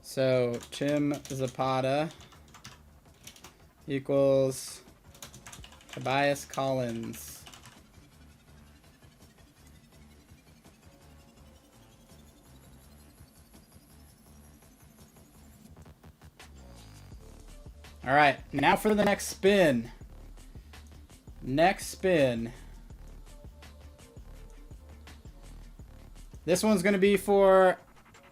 So Tim Zapata equals Tobias Collins. All right, now for the next spin. Next spin. This one's going to be for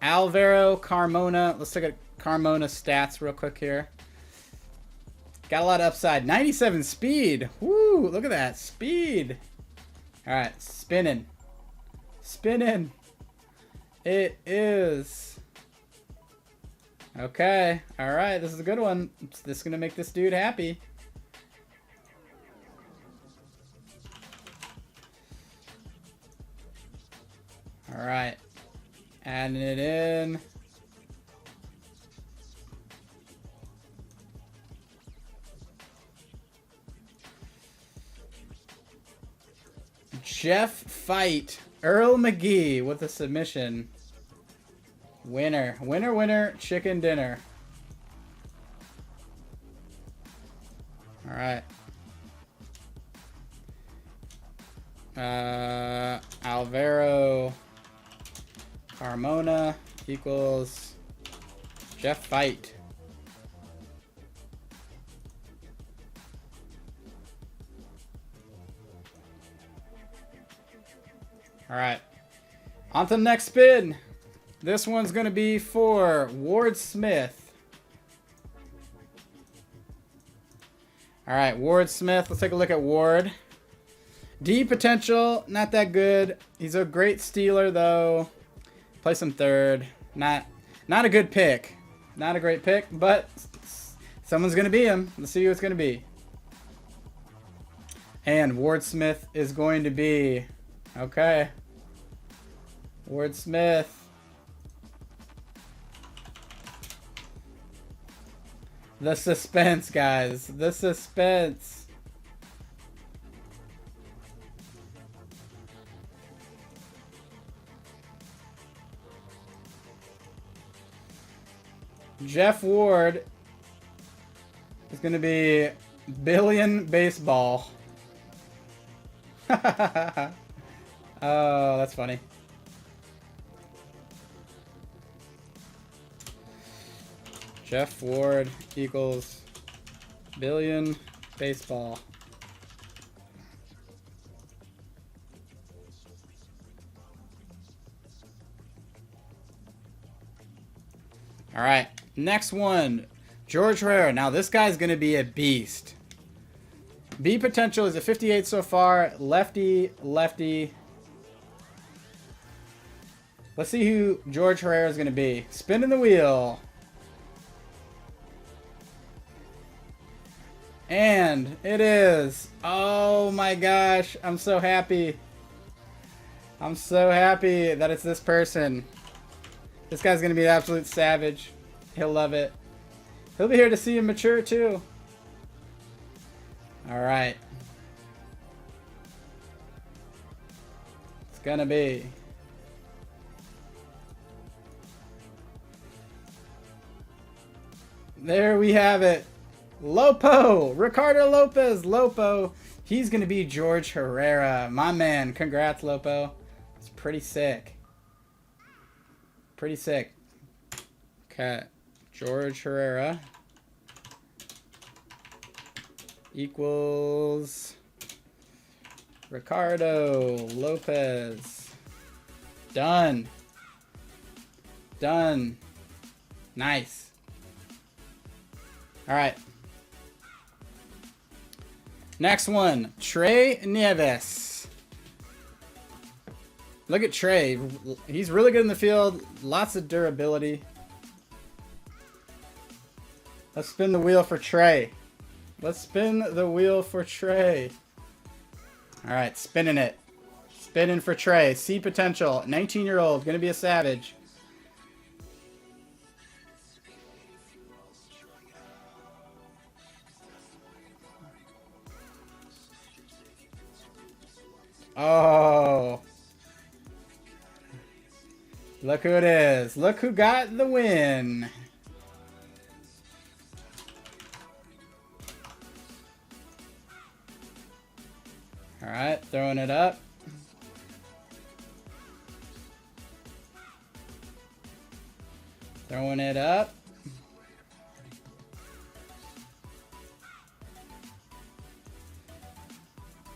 Alvaro Carmona. Let's look at Carmona's stats real quick here. Got a lot of upside. 97 speed. Woo, look at that. Speed. All right, spinning. Spinning. It is. Okay. All right, this is a good one. This is going to make this dude happy. All right. Adding it in. Jeff Fight. Earl McGee with a submission. Winner. Winner, winner, chicken dinner. All right. Alvaro Carmona equals Jeff Fight. All right. On to the next spin. This one's going to be for Ward Smith. All right, Ward Smith. Let's take a look at Ward. D potential, not that good. He's a great stealer though. Play some third. Not a good pick. Not a great pick, but someone's going to be him. Let's see who it's going to be. And Ward Smith is going to be, okay. Ward Smith. The suspense, guys. The suspense. Jeff Ward is going to be Billion Baseball. Oh, that's funny. Jeff Ward equals Billion Baseball. All right, next one, George Herrera. Now this guy's going to be a beast. B potential is a 58 so far. Lefty, lefty. Let's see who George Herrera is going to be. Spinning the wheel. And it is. Oh my gosh. I'm so happy. I'm so happy that it's this person. This guy's going to be an absolute savage. He'll love it. He'll be here to see him mature too. All right. It's going to be. There we have it. Lopo, Ricardo Lopez, Lopo. He's going to be George Herrera. My man. Congrats, Lopo. It's pretty sick. Pretty sick. Okay. George Herrera equals Ricardo Lopez. Done. Done. Nice. All right. Next one, Trey Nieves. Look at Trey. He's really good in the field. Lots of durability. Let's spin the wheel for Trey. Let's spin the wheel for Trey. All right, spinning it. Spinning for Trey. C potential. 19-year-old. Going to be a savage. Oh. Look who it is. Look who got the win. All right, throwing it up. Throwing it up.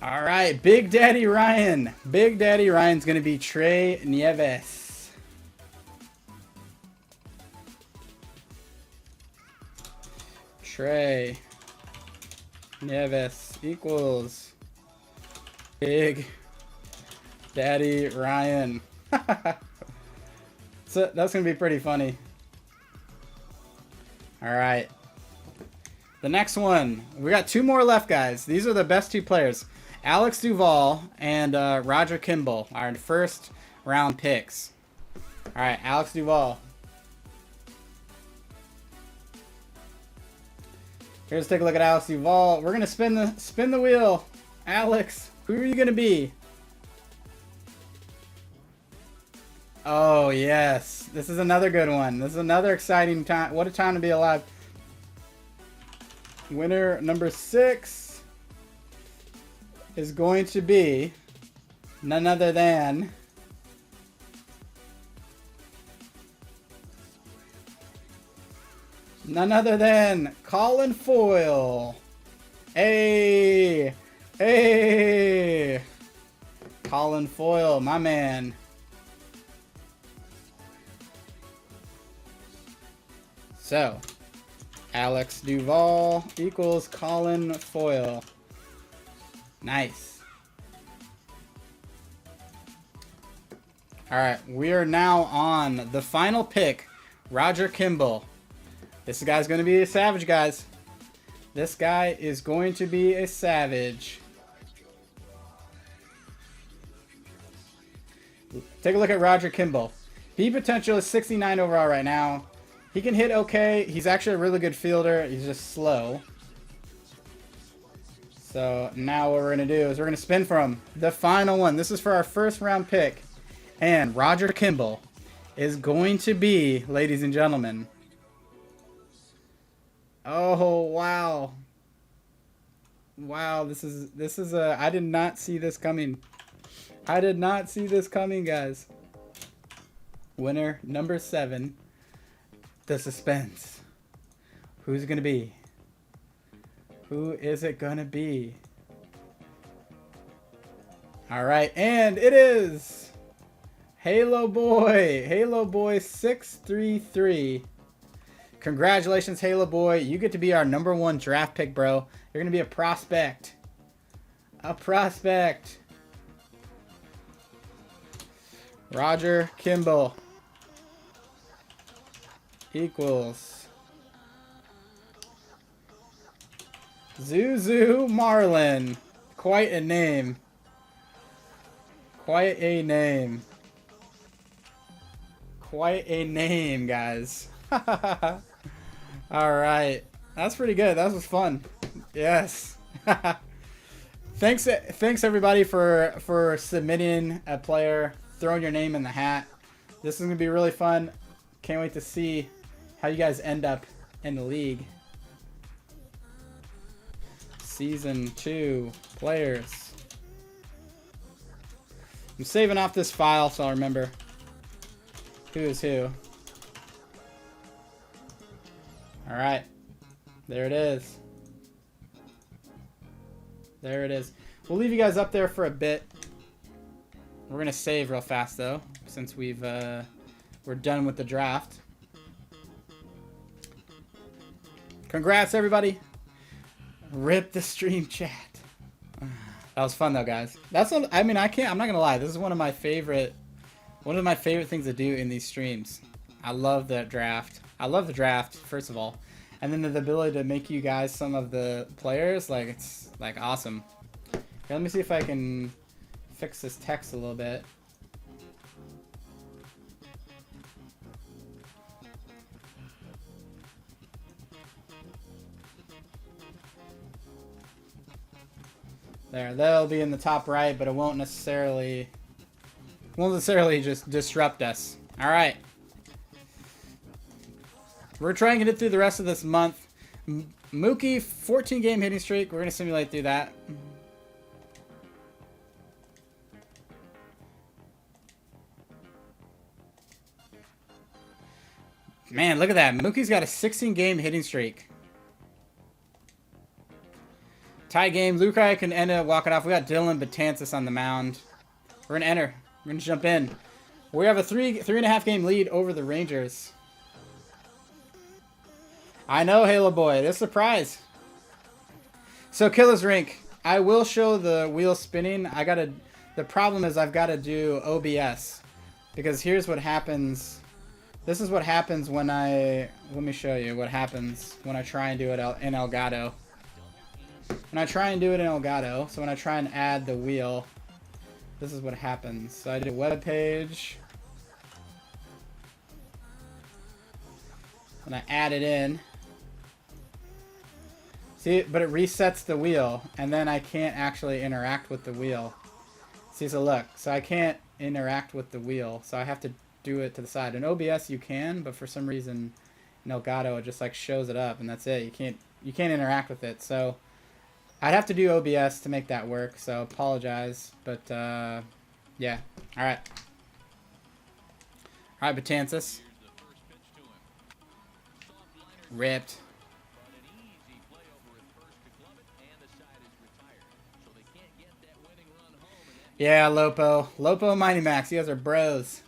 All right, Big Daddy Ryan. Big Daddy Ryan's going to be Trey Nieves. Trey Nieves equals Big Daddy Ryan. So that's going to be pretty funny. All right. The next one. We got 2 more left, guys. These are the best 2 players. Alex Duvall and Roger Kimball, our first round picks. All right, Alex Duvall. Here's take a look at Alex Duvall. We're gonna spin the wheel. Alex, who are you gonna be? Oh yes, this is another good one. This is another exciting time. What a time to be alive. Winner number 6 is going to be none other than Colin Foyle. Hey, hey, Colin Foyle, my man. So, Alex Duvall equals Colin Foyle. Nice. All right, we are now on the final pick, Roger Kimball. This guy's going to be a savage, guys. This guy is going to be a savage. Take a look at Roger Kimball. B potential is 69 overall right now. He can hit okay. He's actually a really good fielder. He's just slow. So now what we're going to do is we're going to spin for him. The final one. This is for our first round pick. And Roger Kimball is going to be, ladies and gentlemen. Oh, wow. Wow, this is a, I did not see this coming. I did not see this coming, guys. Winner number 7. The suspense. Who's it going to be? Who is it going to be? All right, and it is Halo Boy. Halo Boy 633. Congratulations, Halo Boy. You get to be our number 1 draft pick, bro. You're going to be a prospect. A prospect. Roger Kimball equals Zuzu Marlin. Quite a name. Quite a name. Quite a name, guys. All right, that's pretty good. That was fun. Yes. Thanks everybody for submitting a player, throwing your name in the hat. This is gonna be really fun. Can't wait to see how you guys end up in the league. Season 2 players. I'm saving off this file so I'll remember who is who. All right, there it is. There it is. We'll leave you guys up there for a bit. We're gonna save real fast though, since we're done with the draft. Congrats, everybody. Rip the stream chat. That was fun though, guys. That's what, I mean, I'm not gonna lie. This is one of my favorite things to do in these streams. I love the draft. I love the draft, first of all. And then the ability to make you guys some of the players, like, it's like awesome. Here, let me see if I can fix this text a little bit. There, that'll be in the top right, but it won't necessarily just disrupt us. All right. We're trying to get through the rest of this month. Mookie, 14 game hitting streak. We're going to simulate through that. Man, look at that. Mookie's got a 16 game hitting streak. Tie game. Lukai can end it, walk it off. We got Dylan Betances on the mound. We're going to enter. We're going to jump in. We have a 3.5 game lead over the Rangers. I know, Halo Boy. This is a surprise. So Killer's Rink, I will show the wheel spinning. The problem is I've got to do OBS because here's what happens. This is what happens when let me show you what happens when I try and do it in Elgato. When I try and do it in Elgato, so when I try and add the wheel, this is what happens. So I do a web page, and I add it in. See, but it resets the wheel, and then I can't actually interact with the wheel. See, so look, so I can't interact with the wheel, so I have to do it to the side. In OBS you can, but for some reason in Elgato it just like shows it up, and that's it. You can't interact with it. So I'd have to do OBS to make that work. So apologize, but yeah. All right, Betances. Ripped. Yeah, Lopo, Mighty Max. You guys are bros.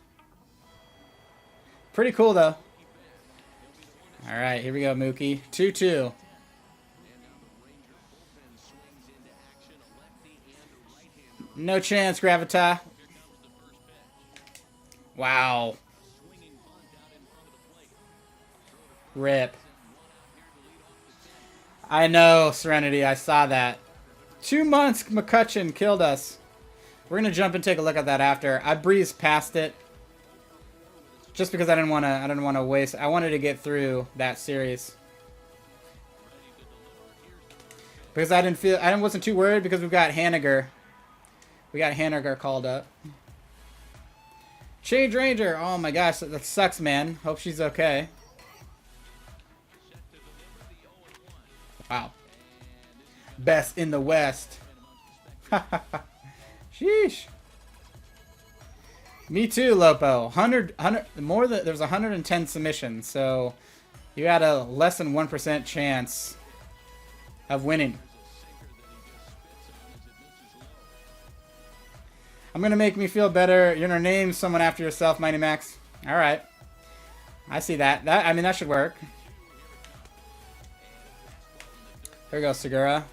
Pretty cool, though. All right, here we go, Mookie. 2-2. No chance, Gravita. Wow. Rip. I know, Serenity. I saw that. 2 months, McCutcheon killed us. We're gonna jump and take a look at that after. I breezed past it just because I didn't want to waste. I wanted to get through that series because I wasn't too worried because we've got Haniger. We got Haniger called up. Shade Ranger. Oh my gosh, that sucks, man. Hope she's okay. Wow. Best in the West. Sheesh. Me too, Lopo. 100 more than there's 110 submissions, so you had a less than 1% chance of winning. I'm gonna make me feel better. You're gonna name someone after yourself, Mighty Max. All right, I see that. I mean, that should work. Here we go, Segura.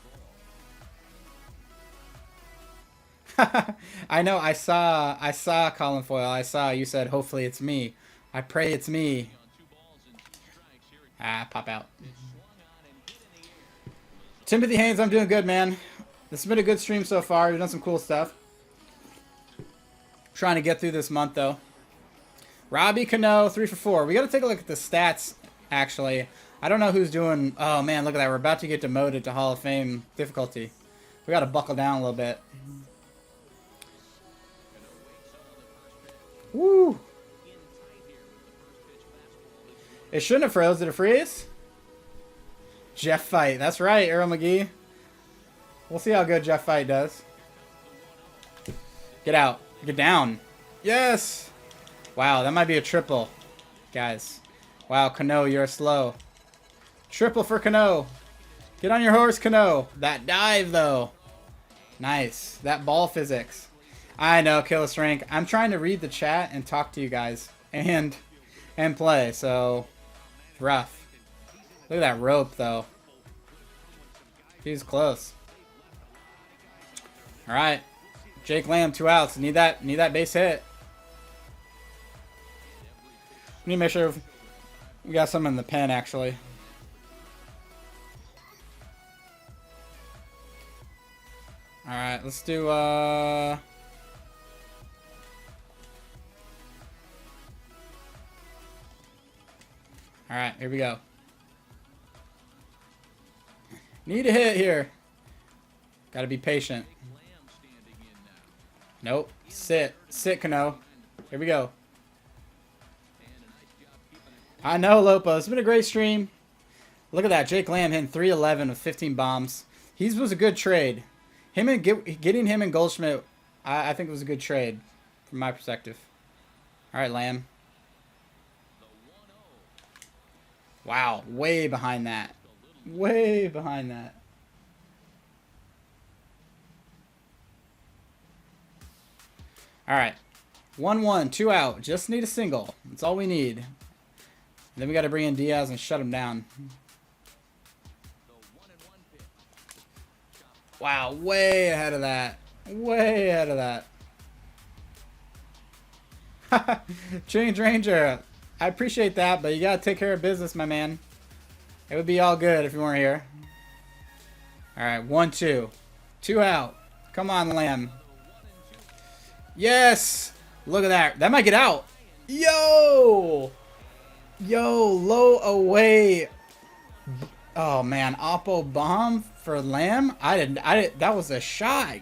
I know. I saw Colin Foyle. I saw you said, hopefully it's me. I pray it's me. Ah, pop out. Timothy Haynes, I'm doing good, man. This has been a good stream so far. We've done some cool stuff. Trying to get through this month, though. Robbie Cano, 3 for 4. We got to take a look at the stats, actually. I don't know who's doing... Oh, man, look at that. We're about to get demoted to Hall of Fame difficulty. We got to buckle down a little bit. Woo! It shouldn't have froze. Did it freeze? Jeff Fight. That's right, Earl McGee. We'll see how good Jeff Fight does. Get out. Get down. Yes! Wow, that might be a triple. Guys. Wow, Cano, you're slow. Triple for Cano. Get on your horse, Cano. That dive, though. Nice. That ball physics. I know, Killis Rank. I'm trying to read the chat and talk to you guys. And play, so... Rough. Look at that rope, though. He's close. Alright. Jake Lamb, 2 outs. Need that base hit. We need to make sure we got some in the pen, actually. Alright, let's do, Alright, here we go. Need a hit here. Gotta be patient. Nope. Sit, Cano. Here we go. I know, Lopo. It's been a great stream. Look at that. Jake Lamb hitting 311 with 15 bombs. He was a good trade. Getting him and Goldschmidt, I think it was a good trade from my perspective. All right, Lamb. Wow, way behind that. Way behind that. All right. 1-1, 2 out. Just need a single. That's all we need. Then we got to bring in Diaz and shut him down. Wow, way ahead of that. Way ahead of that. Change Ranger. I appreciate that, but you gotta take care of business, my man. It would be all good if you weren't here. Alright, 1-2. 2 out. Come on, Lamb. Yes! Look at that. That might get out. Yo! Yo, low away. Oh, man. Oppo bomb for Lamb? That was a shot.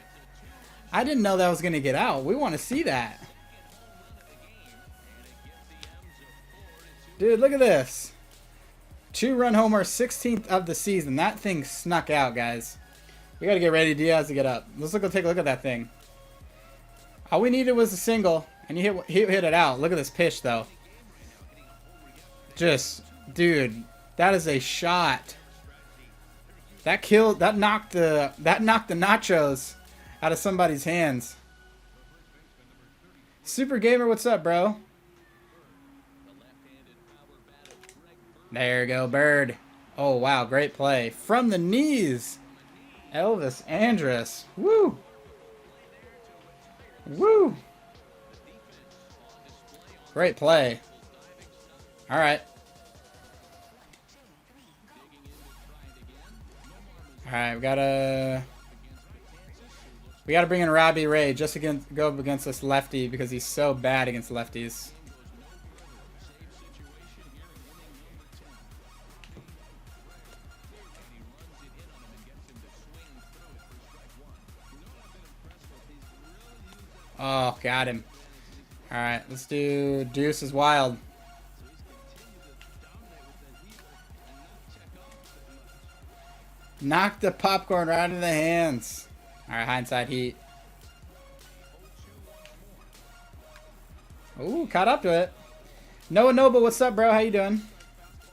I didn't know that was going to get out. We want to see that. Dude, look at this. 2-run homer, 16th of the season. That thing snuck out, guys. We got to get ready. Diaz to get up. Let's take a look at that thing. All we needed was a single, and he hit it out. Look at this pitch, though. Just, dude, that is a shot. That knocked the nachos out of somebody's hands. Super Gamer, what's up, bro? There you go, Bird. Oh, wow, great play. From the knees. Elvis Andrus. Woo. Woo. Great play. All right. All right, we gotta bring in Robbie Ray just to go up against this lefty because he's so bad against lefties. Oh, got him. All right, let's do Deuce is Wild. Knock the popcorn right in the hands. All right, hindsight heat. Ooh, caught up to it. Noah Noble, what's up, bro? How you doing?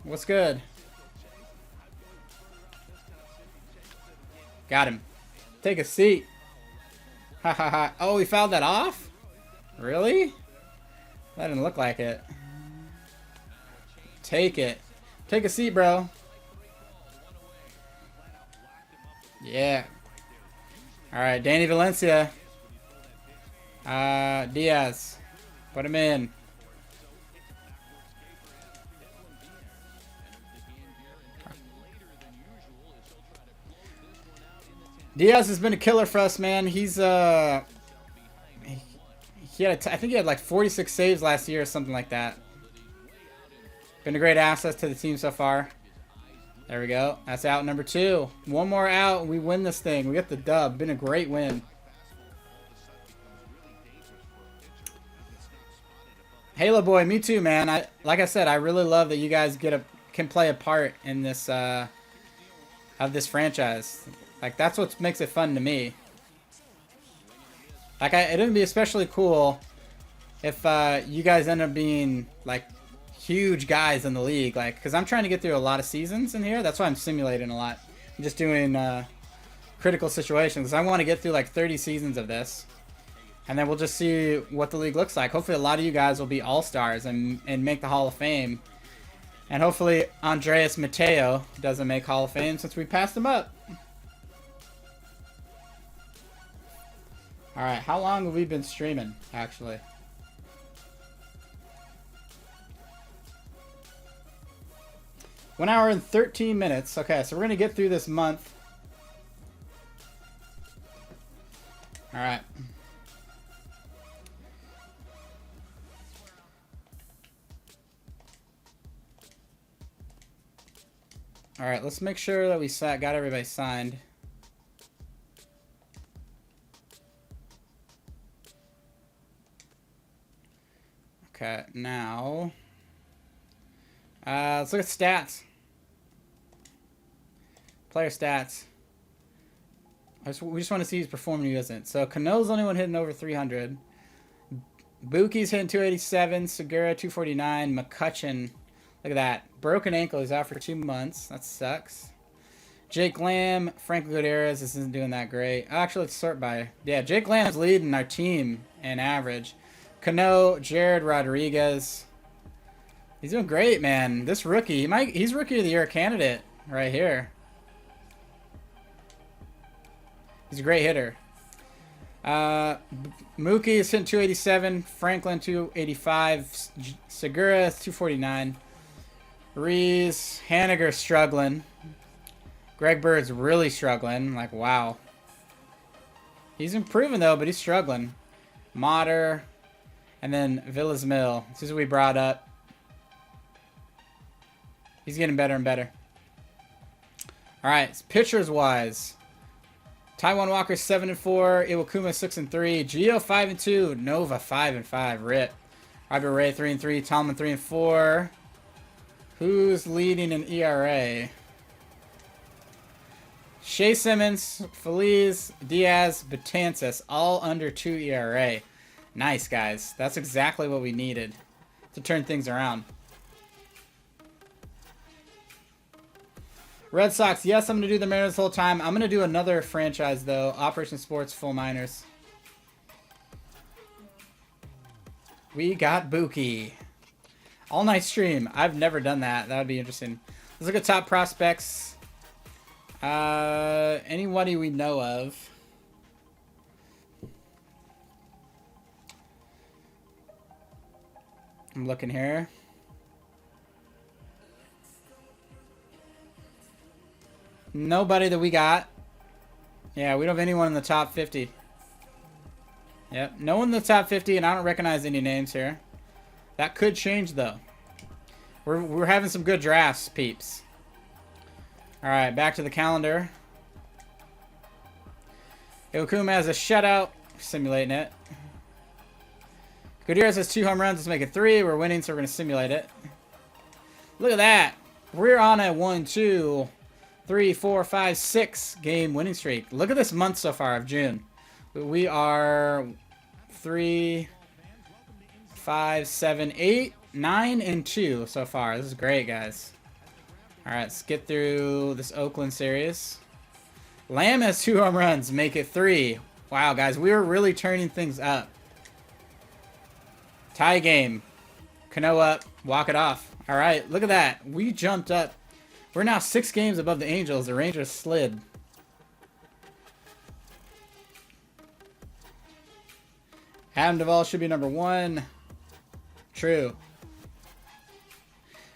What's good? Got him. Take a seat. Ha ha ha. Oh, he fouled that off? Really? That didn't look like it. Take it. Take a seat, bro. Yeah. Alright, Danny Valencia. Diaz. Put him in. Diaz has been a killer for us, man. He's I think he had like 46 saves last year or something like that. Been a great asset to the team so far. There we go. That's out number 2. One more out and we win this thing. We get the dub. Been a great win. Halo boy, me too, man. Like I said, I really love that you guys can play a part in this of this franchise. Like, that's what makes it fun to me. Like, it'd be especially cool if you guys end up being, like, huge guys in the league. Like, because I'm trying to get through a lot of seasons in here. That's why I'm simulating a lot. I'm just doing critical situations. I want to get through, like, 30 seasons of this. And then we'll just see what the league looks like. Hopefully a lot of you guys will be all-stars and make the Hall of Fame. And hopefully Andreas Mateo doesn't make Hall of Fame since we passed him up. Alright, how long have we been streaming, actually? One hour and 13 minutes. Okay, so we're going to get through this month. Alright. Alright, let's make sure that we got everybody signed. Okay, now let's look at stats. Player stats. We just want to see who's performing, who isn't. So Cano's the only one hitting over 300. Buki's hitting 287. Segura 249. McCutcheon, look at that. Broken ankle. He's out for 2 months. That sucks. Jake Lamb, Frank Gutierrez. This isn't doing that great. Actually, let's sort by. Yeah, Jake Lamb's leading our team in average. Cano, Jared Rodriguez. He's doing great, man. This rookie, he's Rookie of the Year candidate right here. He's a great hitter. Mookie is hitting 287. Franklin 285. Segura 249. Reese. Haniger struggling. Greg Bird's really struggling. Like, wow. He's improving, though, but he's struggling. Motter. And then Villas Mill. This is what we brought up. He's getting better and better. All right, pitchers-wise. Taijuan Walker 7-4. Iwakuma 6-3. Gio 5-2. Nova 5-5. Rip. Robert Ray 3-3. Tomlin 3-4. Who's leading in ERA? Shea Simmons, Feliz, Diaz, Betances, all under 2 ERA. Nice, guys. That's exactly what we needed to turn things around. Red Sox, yes, I'm going to do the Mariners the whole time. I'm going to do another franchise, though. Operation Sports Full Miners. We got Mookie. All night stream. I've never done that. That would be interesting. Let's look at top prospects. Anybody we know of. I'm looking here. Nobody that we got. Yeah, we don't have anyone in the top 50. Yep, no one in the top 50, and I don't recognize any names here. That could change, though. We're having some good drafts, peeps. All right, back to the calendar. Iwakuma has a shutout. Simulating it. Gutierrez has 2 home runs. Let's make it 3. We're winning, so we're going to simulate it. Look at that. We're on a 1, 2, 3, 4, 5, 6 game winning streak. Look at this month so far of June. We are 3, 5, 7, 8, 9, and 2 so far. This is great, guys. All right, let's get through this Oakland series. Lamb has 2 home runs. Make it 3. Wow, guys, we were really turning things up. Tie game. Cano up. Walk it off. All right, look at that. We jumped up. We're now 6 games above the Angels. The Rangers slid. Adam Duvall should be number 1. True.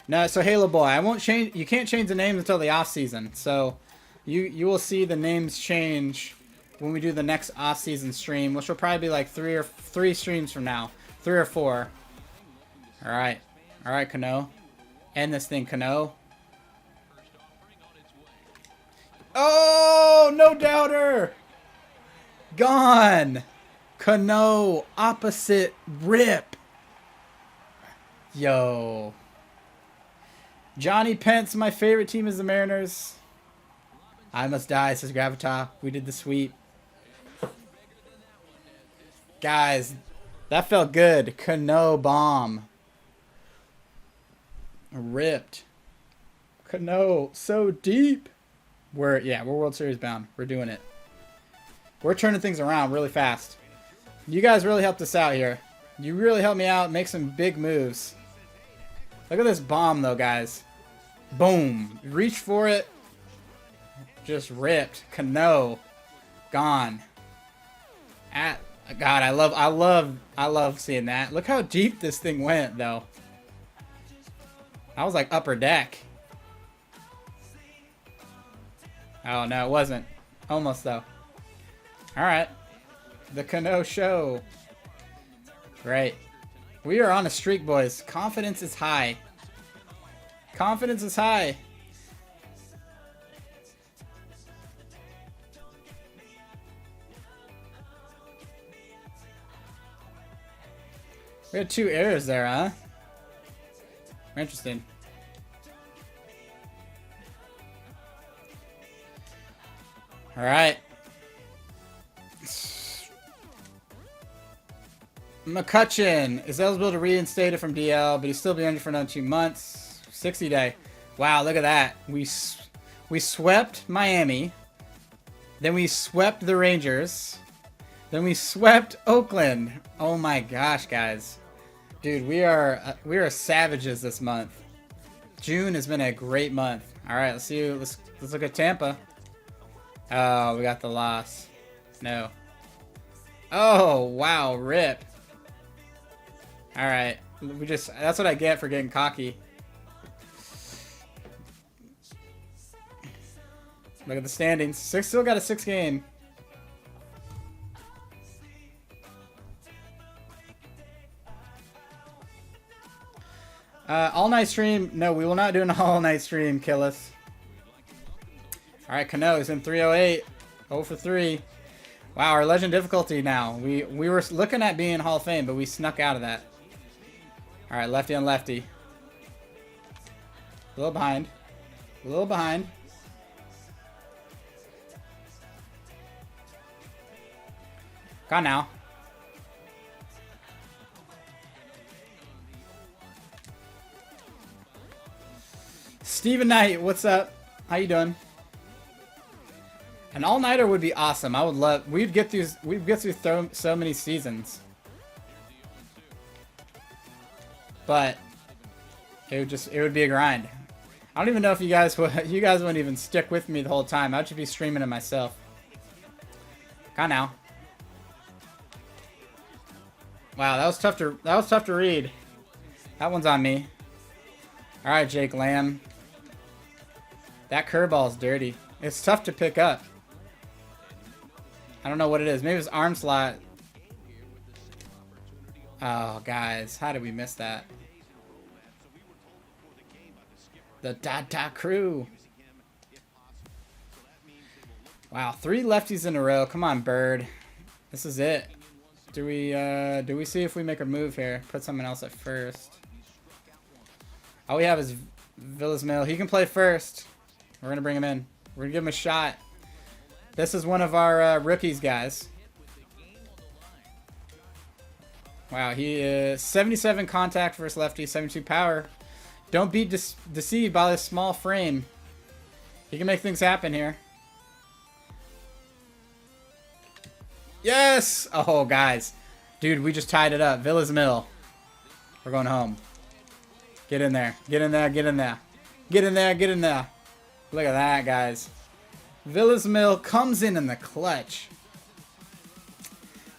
No, so Halo Boy, I won't change. You can't change the names until the off season. So you will see the names change when we do the next off season stream, which will probably be like 3 streams from now, 3 or 4. All right, Cano, end this thing, Cano. Oh, no doubter. Gone. Cano, opposite rip. Yo. Johnny Pence, my favorite team is the Mariners. I must die, says Gravita. We did the sweep. Guys, that felt good. Cano bomb. Ripped. Cano, so deep. We're World Series bound. We're doing it. We're turning things around really fast. You guys really helped us out here. You really helped me out, make some big moves. Look at this bomb, though, guys. Boom. Reach for it. Just ripped. Cano. Gone. God, I love seeing that. Look how deep this thing went, though. I was like upper deck. Oh, no, it wasn't. Almost, though. All right. The Cano show. Great. We are on a streak, boys. Confidence is high. Confidence is high. We had 2 errors there, huh? Interesting. All right. McCutcheon is eligible to reinstate it from DL, but he's still be injured for another 2 months. 60 day. Wow, look at that. We swept Miami. Then we swept the Rangers. Then we swept Oakland. Oh my gosh, guys. Dude, we are savages this month. June has been a great month. All right, let's see. Let's look at Tampa. Oh, we got the loss. No. Oh, wow. Rip. All right. That's what I get for getting cocky. Look at the standings. Still got a 6 game. All night stream. No, we will not do an all night stream, kill us. All right, Kano is in 308. 0 for 3. Wow, our legend difficulty now. We were looking at being Hall of Fame, but we snuck out of that. All right, lefty on lefty. A little behind. A little behind. Gone now. Steven Knight, what's up? How you doing? An all-nighter would be awesome. I would love. We'd get through so many seasons. But it would be a grind. I don't even know if you guys wouldn't even stick with me the whole time. I'd just be streaming it myself. Gone now. Wow, that was tough to read. That one's on me. All right, Jake Lamb. That curveball's dirty. It's tough to pick up. I don't know what it is. Maybe it's arm slot. Oh, guys, how did we miss that? The Dada crew. Wow, 3 lefties in a row. Come on, Bird. This is it. Do we see if we make a move here? Put someone else at first. All we have is Villas Mill. He can play first. We're going to bring him in. We're going to give him a shot. This is one of our rookies, guys. Wow, he is 77 contact versus lefty, 72 power. Don't be deceived by this small frame. He can make things happen here. Yes! Oh, guys. Dude, we just tied it up. Villas Mill. We're going home. Get in there. Get in there. Get in there. Get in there. Get in there. Look at that, guys. Villas Mill comes in the clutch.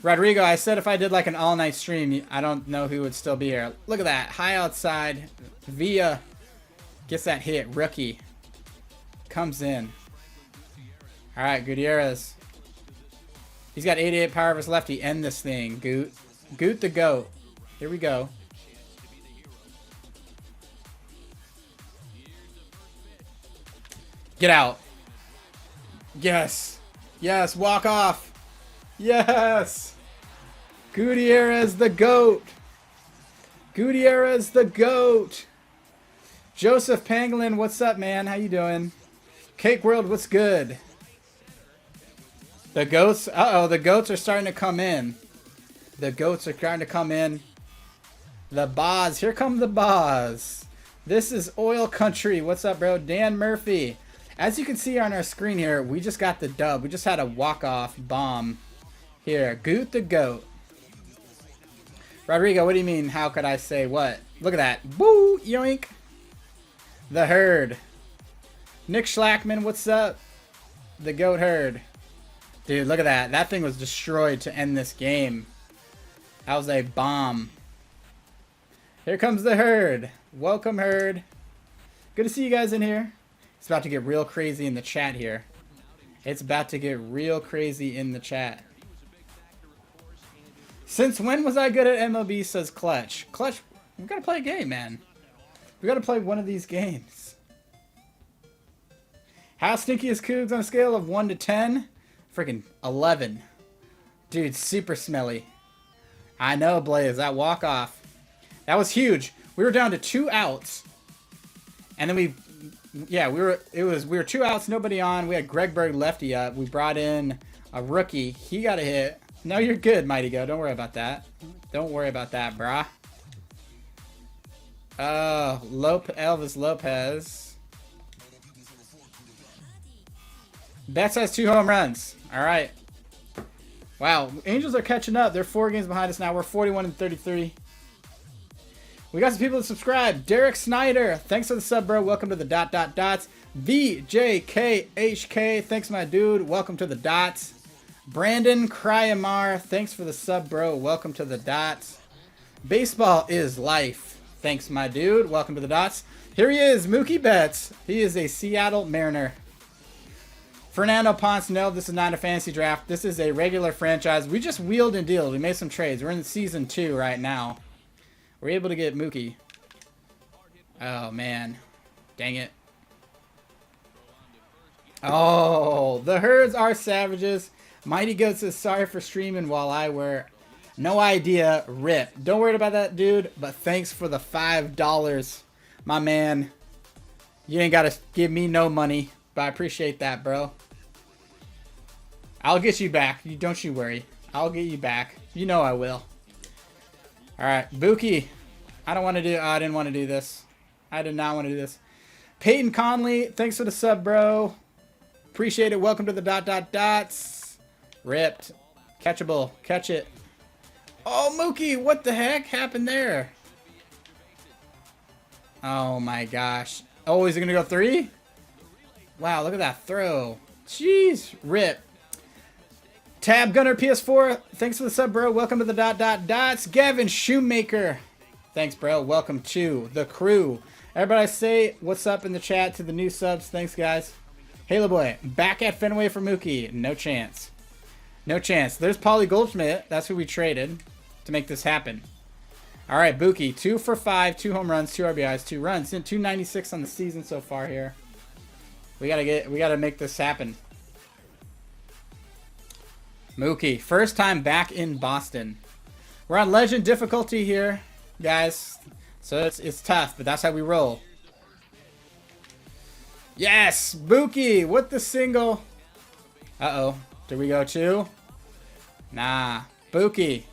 Rodrigo, I said if I did like an all-night stream, I don't know who would still be here. Look at that. High outside. Villa gets that hit. Rookie. Comes in. All right, Gutierrez. He's got 88 power versus lefty. End this thing, Goot. Goot the GOAT. Here we go. Get out. Yes. Yes, walk off. Yes. Gutierrez the GOAT. Gutierrez the GOAT. Joseph Pangolin, what's up, man? How you doing? Cake World, what's good? The goats, uh-oh, the goats are starting to come in. The goats are starting to come in. The Boz, here come the Boz. This is Oil Country. What's up, bro? Dan Murphy. As you can see on our screen here, we just got the dub. We just had a walk-off bomb here. Goot the GOAT. Rodrigo, what do you mean, how could I say what? Look at that. Boo, yoink. The Herd. Nick Schlackman, what's up? The GOAT Herd. Dude, look at that. That thing was destroyed to end this game. That was a bomb. Here comes the Herd. Welcome, Herd. Good to see you guys in here. It's about to get real crazy in the chat here. It's about to get real crazy in the chat. Since when was I good at MLB, says Clutch. Clutch, we gotta play a game, man. We gotta play one of these games. How stinky is Cougs on a scale of 1 to 10? Freaking 11. Dude, super smelly. I know, Blaze. That walk-off. That was huge. We were down to 2 outs. And then we were 2 outs, nobody on. We had Greg Berg lefty up. We brought in a rookie. He got a hit. No, you're good, Mighty Go. Don't worry about that. Don't worry about that, brah. Elvis Lopez. Betts has 2 home runs. All right. Wow, Angels are catching up. They're 4 games behind us now. We're 41 and 33. We got some people to subscribe. Derek Snyder, thanks for the sub, bro. Welcome to the dots. VJKHK, thanks, my dude. Welcome to the dots. Brandon Cryamar, thanks for the sub, bro. Welcome to the dots. Baseball is life. Thanks, my dude. Welcome to the dots. Here he is, Mookie Betts. He is a Seattle Mariner. Fernando Ponce, no, this is not a fantasy draft. This is a regular franchise. We just wheeled and dealed. We made some trades. We're in season 2 right now. We're able to get Mookie. Oh, man. Dang it. Oh, the herds are savages. Mighty Goat says, sorry for streaming while I wear no idea. Rip. Don't worry about that, dude. But thanks for the $5. My man. You ain't got to give me no money. But I appreciate that, bro. I'll get you back. Don't you worry. I'll get you back. You know I will. Alright, Buki. I don't want to do... I didn't want to do this. I did not want to do this. Peyton Conley, thanks for the sub, bro. Appreciate it. Welcome to the dots. Ripped. Catchable. Catch it. Oh, Mookie, what the heck happened there? Oh, my gosh. Oh, is he going to go 3? Wow, look at that throw. Jeez. Rip. Tab Gunner PS4, thanks for the sub, bro. Welcome to the dots. Gavin Shoemaker. Thanks, bro. Welcome to the crew. Everybody say what's up in the chat to the new subs. Thanks, guys. Halo Boy, back at Fenway for Mookie. No chance. No chance. There's Paulie Goldschmidt. That's who we traded to make this happen. All right, Buki, 2 for 5, 2 home runs, 2 RBIs, 2 runs. 296 on the season so far here. We gotta make this happen. Mookie, first time back in Boston. We're on legend difficulty here, guys. So it's tough, but that's how we roll. Yes, Buki with the single. Uh-oh. Did we go 2? Nah. Buki.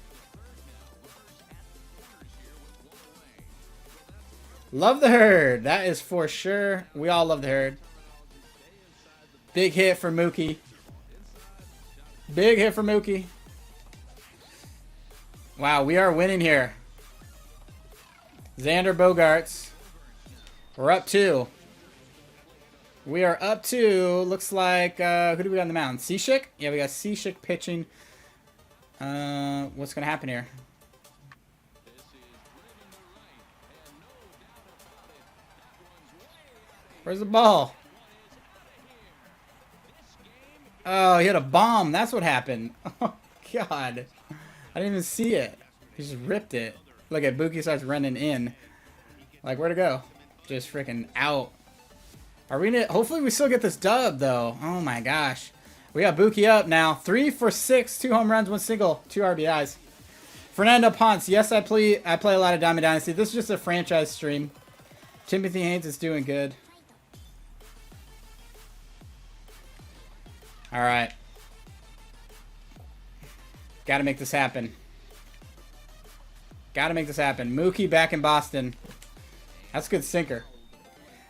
Love the herd. That is for sure. We all love the herd. Big hit for Mookie. Big hit for Mookie. Wow, we are winning here. Xander Bogaerts. We're up 2. We are up 2. Looks like, who do we got on the mound? Cishek? Yeah, we got Cishek pitching. What's going to happen here? Where's the ball? Oh, he hit a bomb. That's what happened. Oh, God. I didn't even see it. He just ripped it. Look at Buki starts running in. Like, where'd it go? Just freaking out. Are we gonna... Hopefully we still get this dub, though. Oh, my gosh. We got Buki up now. 3 for 6. 2 home runs, 1 single, 2 RBIs. Fernando Ponce. Yes, I play a lot of Diamond Dynasty. This is just a franchise stream. Timothy Haynes is doing good. All right. Got to make this happen. Got to make this happen. Mookie back in Boston. That's a good sinker.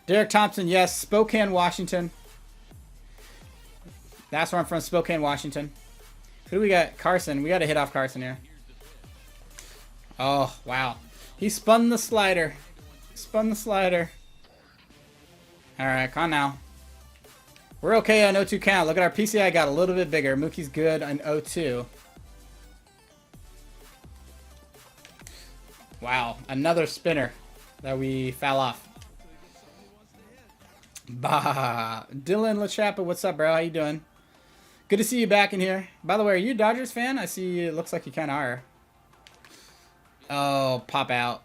Derek Thompson, yes. Spokane, Washington. That's where I'm from, Spokane, Washington. Who do we got? Carson. We got to hit off Carson here. Oh, wow. He spun the slider. Spun the slider. All right, come on now. We're okay on 0-2 count. Look at our PCI got a little bit bigger. Mookie's good on 0-2. Wow, another spinner that we foul off. Bah. Dylan LaChappa, what's up, bro? How you doing? Good to see you back in here. By the way, are you a Dodgers fan? I see it looks like you kind of are. Oh, pop out.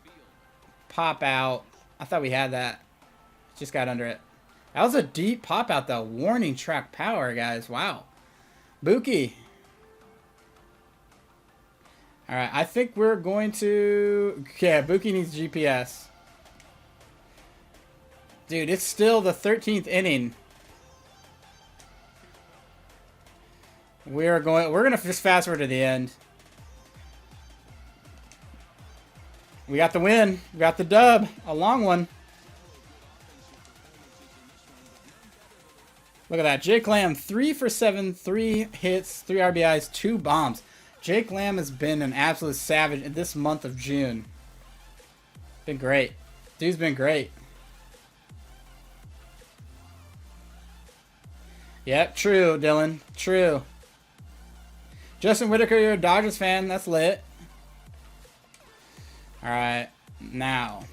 Pop out. I thought we had that. Just got under it. That was a deep pop out, though. Warning track power, guys. Wow. Buki. All right. I think we're going to... Yeah, Buki needs GPS. Dude, it's still the 13th inning. We're going to just fast forward to the end. We got the win. We got the dub. A long one. Look at that. Jake Lamb, 3 for 7, 3 hits, 3 RBIs, 2 bombs. Jake Lamb has been an absolute savage in this month of June. Been great. Dude's been great. Yep, true, Dylan. True. Justin Whitaker, you're a Dodgers fan. That's lit. All right, now.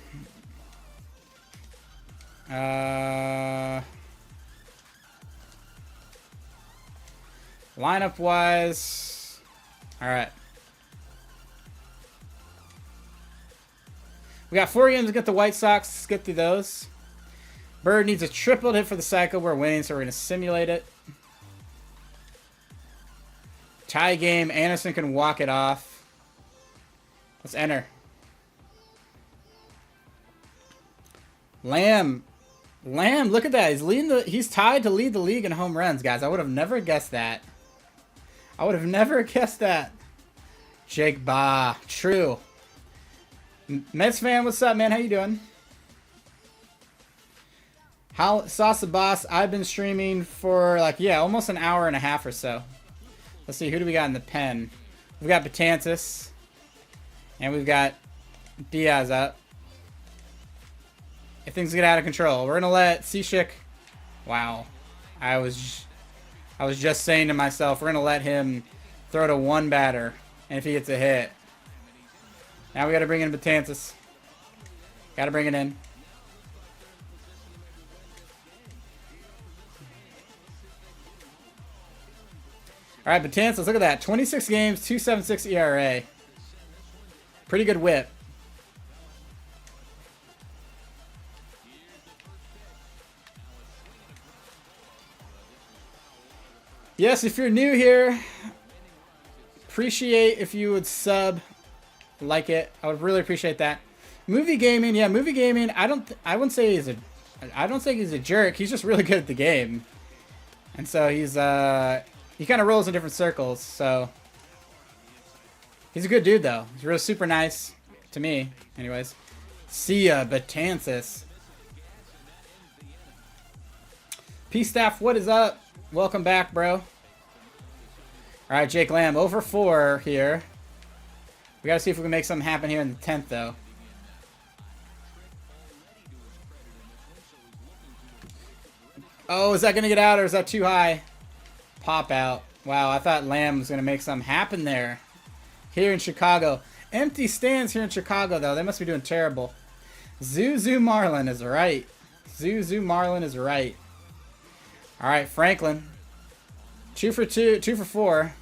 Lineup wise, all right. We got 4 games to get the White Sox. Let's get through those. Bird needs a triple hit for the cycle. We're winning, so we're going to simulate it. Tie game. Anderson can walk it off. Let's enter. Lamb, look at that. He's tied to lead the league in home runs, guys. I would have never guessed that. I would have never guessed that. Jake Ba. True. Mets fan, what's up, man? How you doing? Salsa Boss, I've been streaming for like, yeah, almost an hour and a half or so. Let's see, who do we got in the pen? We've got Betances. And we've got Diaz up. If things get out of control, we're going to let Cishik. Wow. I was just saying to myself, we're going to let him throw to one batter. And if he gets a hit. Now we got to bring in Betances. Got to bring it in. All right, Betances, look at that. 26 games, 2.76 ERA. Pretty good whip. Yes, if you're new here, appreciate if you would sub, like it. I would really appreciate that. Movie gaming, yeah, movie gaming. I wouldn't say I don't think he's a jerk. He's just really good at the game, and so he's he kind of rolls in different circles. So he's a good dude, though. He's really super nice to me, anyways. See ya, Betances. P-Staff, what is up? Welcome back, bro. All right, Jake Lamb, over 4 here. We got to see if we can make something happen here in the 10th, though. Oh, is that going to get out, or is that too high? Pop out. Wow, I thought Lamb was going to make something happen there. Here in Chicago. Empty stands here in Chicago, though. They must be doing terrible. Zuzu Marlin is right. Zuzu Marlin is right. All right, Franklin. 2 for 2, 2 for 4.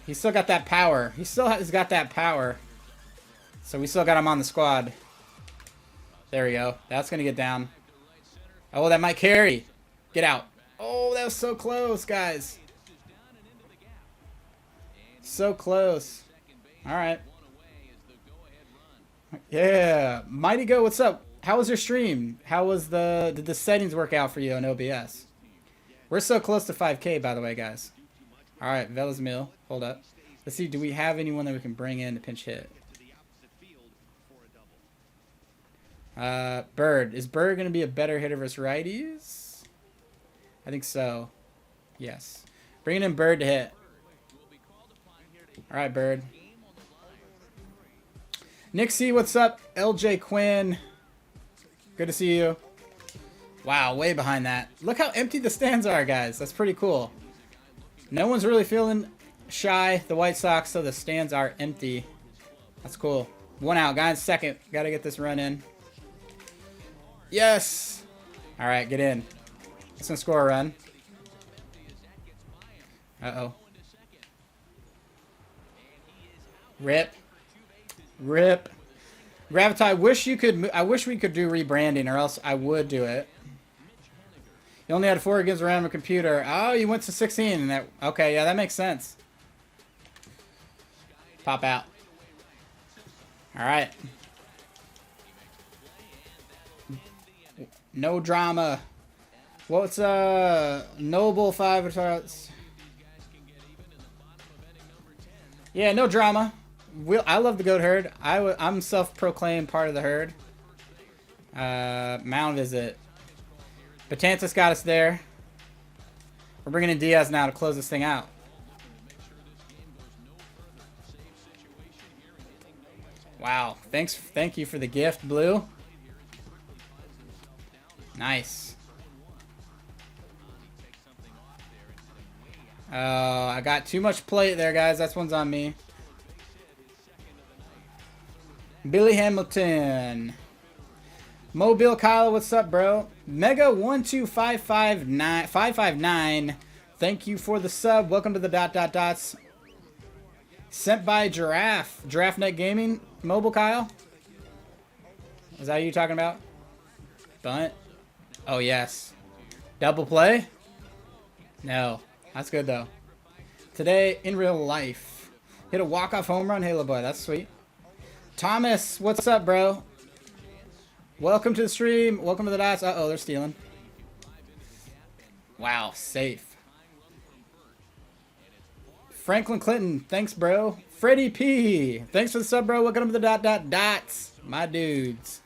He's still got that power. He still has got that power. So we still got him on the squad. There we go. That's going to get down. Oh, that might carry. Get out. Oh, that was so close, guys. So close. All right. Yeah. Mighty Go, what's up? How was your stream? How was did the settings work out for you on OBS? We're so close to 5K, by the way, guys. All right, Velas Mill. Hold up. Let's see, do we have anyone that we can bring in to pinch hit? Bird. Is Bird going to be a better hitter versus righties? I think so. Yes. Bringing in Bird to hit. All right, Bird. Nick C, what's up? LJ Quinn. Good to see you. Wow, way behind that. Look how empty the stands are, guys. That's pretty cool. No one's really feeling shy, the White Sox, so the stands are empty. That's cool. 1 out. Guy in second. Got to get this run in. Yes! All right, get in. It's going to score a run. Uh-oh. Rip. Rip. Gravity, I wish we could do rebranding, or else I would do it. You only had 4 games around a computer. Oh, you went to 16. And that, okay, yeah, that makes sense. Pop out. All right. No drama. What's Noble 5? Yeah, no drama. I love the goat herd. I'm self-proclaimed part of the herd. Mound visit. Betances got us there. We're bringing in Diaz now to close this thing out. Wow. Thank you for the gift, Blue. Nice. I got too much plate there, guys. That's one's on me. Billy Hamilton. Mobile Kyle, what's up, bro? Mega 12559. Thank you for the sub. Welcome to the dots. Sent by Giraffe Net Gaming. Mobile Kyle. Is that you talking about? Bunt. Oh yes. Double play? No. That's good though. Today in real life. Hit a walk-off home run, Halo boy. That's sweet. Thomas, what's up, bro? Welcome to the stream. Welcome to the dots. Uh-oh, they're stealing. Wow, safe. Franklin Clinton, thanks, bro. Freddie P, thanks for the sub, bro. Welcome to the dots. My dudes.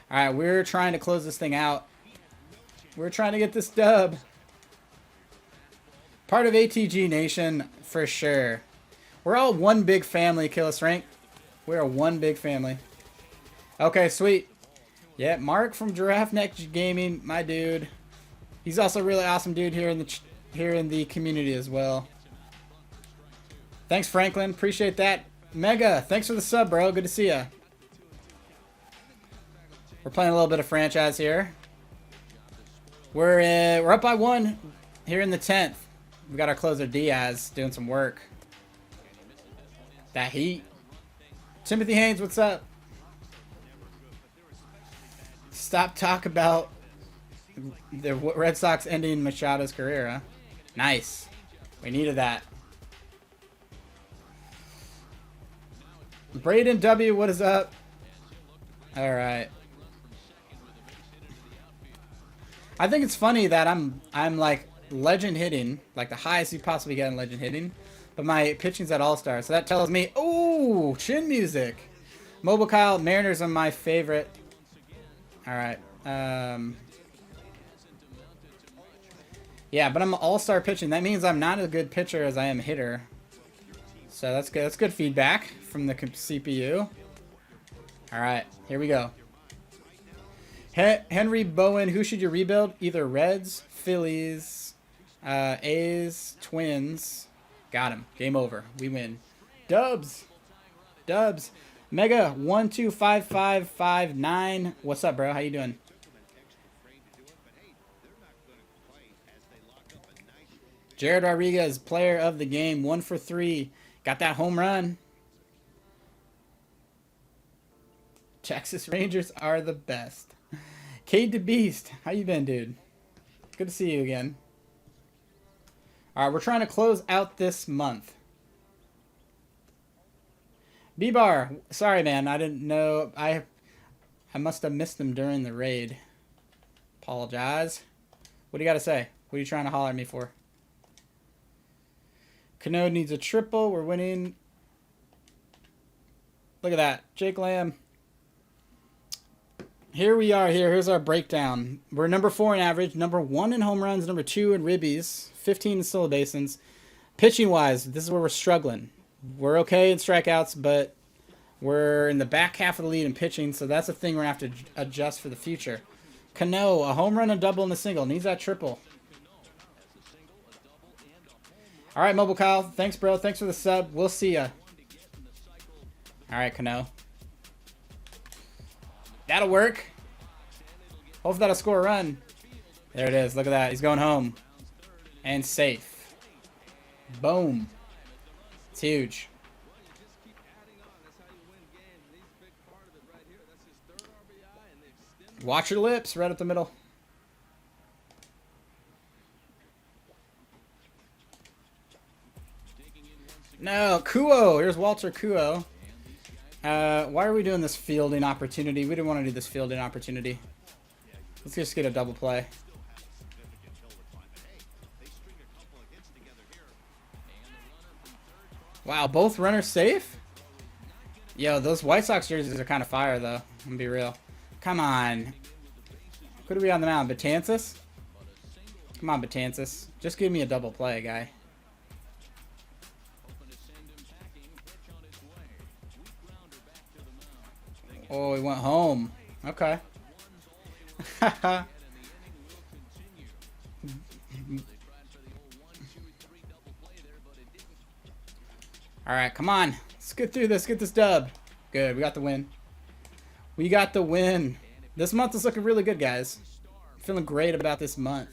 All right, we're trying to close this thing out. We're trying to get this dub. Part of ATG Nation, for sure. We're all one big family, Killis Rank. We're one big family. Okay, sweet. Yeah, Mark from Giraffe Neck Gaming, my dude. He's also a really awesome dude here in the community as well. Thanks, Franklin. Appreciate that. Mega, thanks for the sub, bro. Good to see ya. We're playing a little bit of franchise here. We're up by 1 here in the 10th. We got our closer Diaz doing some work. That heat. Timothy Haynes, what's up? Stop talk about the Red Sox ending Machado's career, huh? Nice. We needed that. Braden W, what is up? All right. I think it's funny that I'm like legend hitting, like the highest you possibly get in legend hitting, but my pitching's at All-Star. So that tells me, ooh, chin music. Mobile Kyle, Mariners are my favorite. All right. Yeah, but I'm all-star pitching. That means I'm not as good pitcher as I am hitter. So that's good. That's good feedback from the CPU. All right, here we go. Henry Bowen, who should you rebuild? Either Reds, Phillies, A's, Twins. Got him. Game over. We win. Dubs. Mega 125559. What's up, bro? How you doing? Jared Rodriguez, player of the game, 1 for 3. Got that home run. Texas Rangers are the best. Cade the Beast, how you been, dude? Good to see you again. All right, we're trying to close out this month. B-Bar, sorry, man. I didn't know. I must have missed them during the raid. Apologize. What do you got to say? What are you trying to holler at me for? Cano needs a triple. We're winning. Look at that. Jake Lamb. Here we are. Here's our breakdown. We're number 4 in average, number 1 in home runs, number 2 in ribbies, 15 in stolen bases. Pitching-wise, this is where we're struggling. We're okay in strikeouts, but we're in the back half of the lead in pitching, so that's a thing we're going to have to adjust for the future. Cano, a home run, a double, and a single. Needs that triple. All right, Mobile Kyle. Thanks, bro. Thanks for the sub. We'll see ya. All right, Cano. That'll work. Hopefully that'll score a run. There it is. Look at that. He's going home. And safe. Boom. It's huge. Watch your lips. Right up the middle. No, Kuo. Here's Walter Kuo. Why are we doing this fielding opportunity? We didn't want to do this fielding opportunity. Let's just get a double play. Wow, both runners safe? Yo, those White Sox jerseys are kind of fire, though. I'm gonna be real. Come on. Who do we on the mound? Betances? Come on, Betances. Just give me a double play, guy. Oh, he went home. Okay. All right, come on. Let's get through this. Get this dub. Good. We got the win. We got the win. This month is looking really good, guys. Feeling great about this month.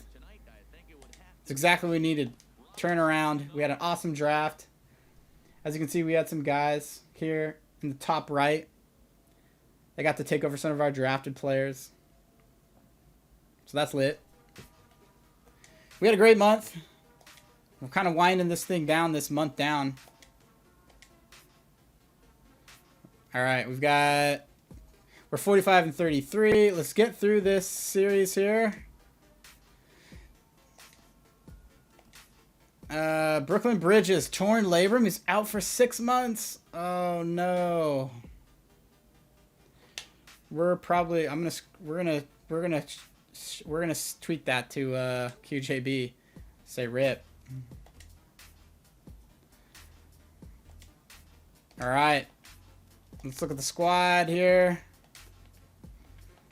It's exactly what we needed. Turn around. We had an awesome draft. As you can see, we had some guys here in the top right. They got to take over some of our drafted players. So that's lit. We had a great month. We're kind of winding this thing down, this month down. All right, we're 45 and 33. Let's get through this series here. Brooklyn Bridges, torn labrum. He's out for 6 months. Oh no. We're gonna tweet that to QJB. Say rip. All right. Let's look at the squad here.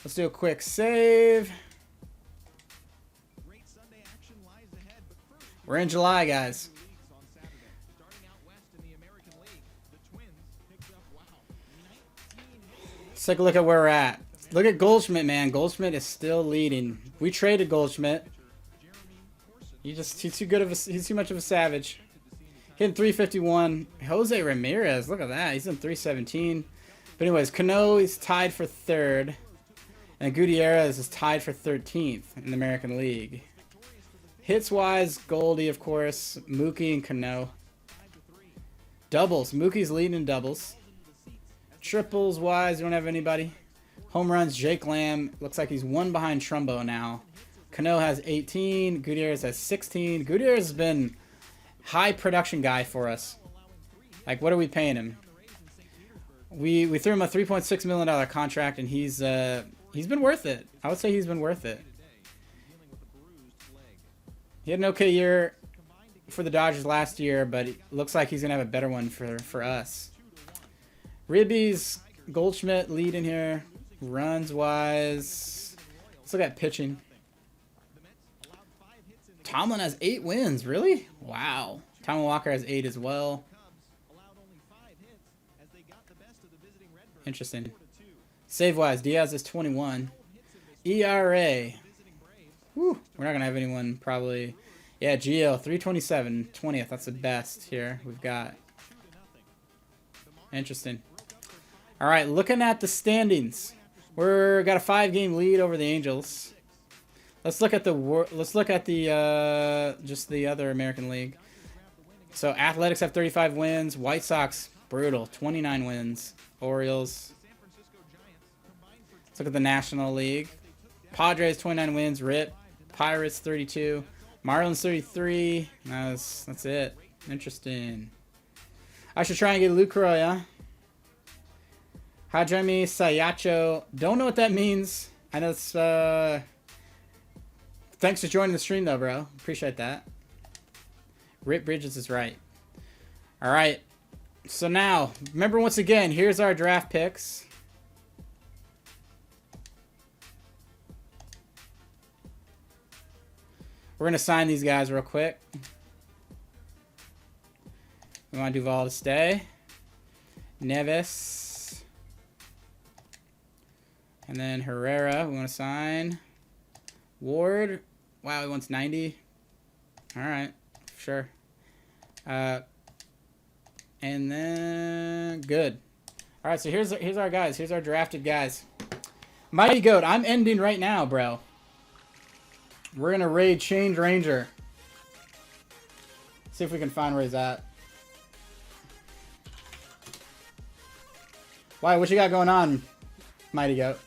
Let's do a quick save. We're in July, guys. Let's take a look at where we're at. Look at Goldschmidt, man. Goldschmidt is still leading. We traded Goldschmidt. He's too good of he's too much of a savage. Hitting 351. Jose Ramirez, look at that. He's in 317. But anyways, Cano is tied for 3rd. And Gutierrez is tied for 13th in the American League. Hits-wise, Goldie, of course. Mookie and Cano. Doubles. Mookie's leading in doubles. Triples-wise, we don't have anybody. Home runs, Jake Lamb. Looks like he's 1 behind Trumbo now. Cano has 18. Gutierrez has 16. Gutierrez has been high production guy for us. Like, what are we paying him? We threw him a $3.6 million contract, and he's been worth it. I would say he's been worth it. He had an okay year for the Dodgers last year, but it looks like he's gonna have a better one for us. Ribby's Goldschmidt leading here, runs wise. Let's look at pitching. Tomlin has 8 wins. Really? Wow. Tomlin Walker has 8 as well. Interesting. Save-wise, Diaz is 21. ERA. Whew. We're not going to have anyone probably. Yeah, GL, 327, 20th. That's the best here we've got. Interesting. All right, looking at the standings. We're got a 5-game lead over the Angels. Let's look at the just the other American League. So Athletics have 35 wins. White Sox, brutal, 29 wins. Orioles. Let's look at the National League. Padres 29 wins. Rip. Pirates 32. Marlins 33. That's it. Interesting. I should try and get Lucroy, huh? Hajime Sayacho. Don't know what that means. I know it's thanks for joining the stream though, bro. Appreciate that. Rip Bridges is right. All right. So now, remember once again, here's our draft picks. We're going to sign these guys real quick. We want Duvall to stay. Neves. And then Herrera, we want to sign. Ward. Wow, he wants 90. All right, sure. And then good. All right, so here's our guys. Here's our drafted guys. Mighty Goat, I'm ending right now, bro. We're gonna raid Change Ranger. See if we can find where he's at. Why? What you got going on, Mighty Goat?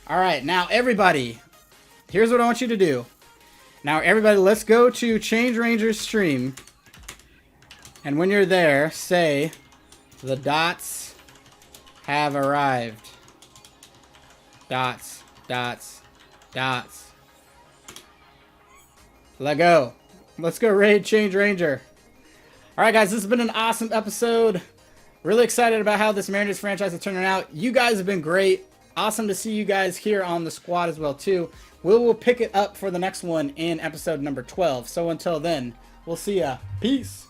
All right, now everybody, here's what I want you to do. Now everybody, let's go to Change Ranger's stream. And when you're there, say, the dots have arrived. Dots, dots, dots. Let go. Let's go raid Change Ranger. All right, guys, this has been an awesome episode. Really excited about how this Mariners franchise is turning out. You guys have been great. Awesome to see you guys here on the squad as well, too. We will pick it up for the next one in episode number 12. So until then, we'll see ya. Peace.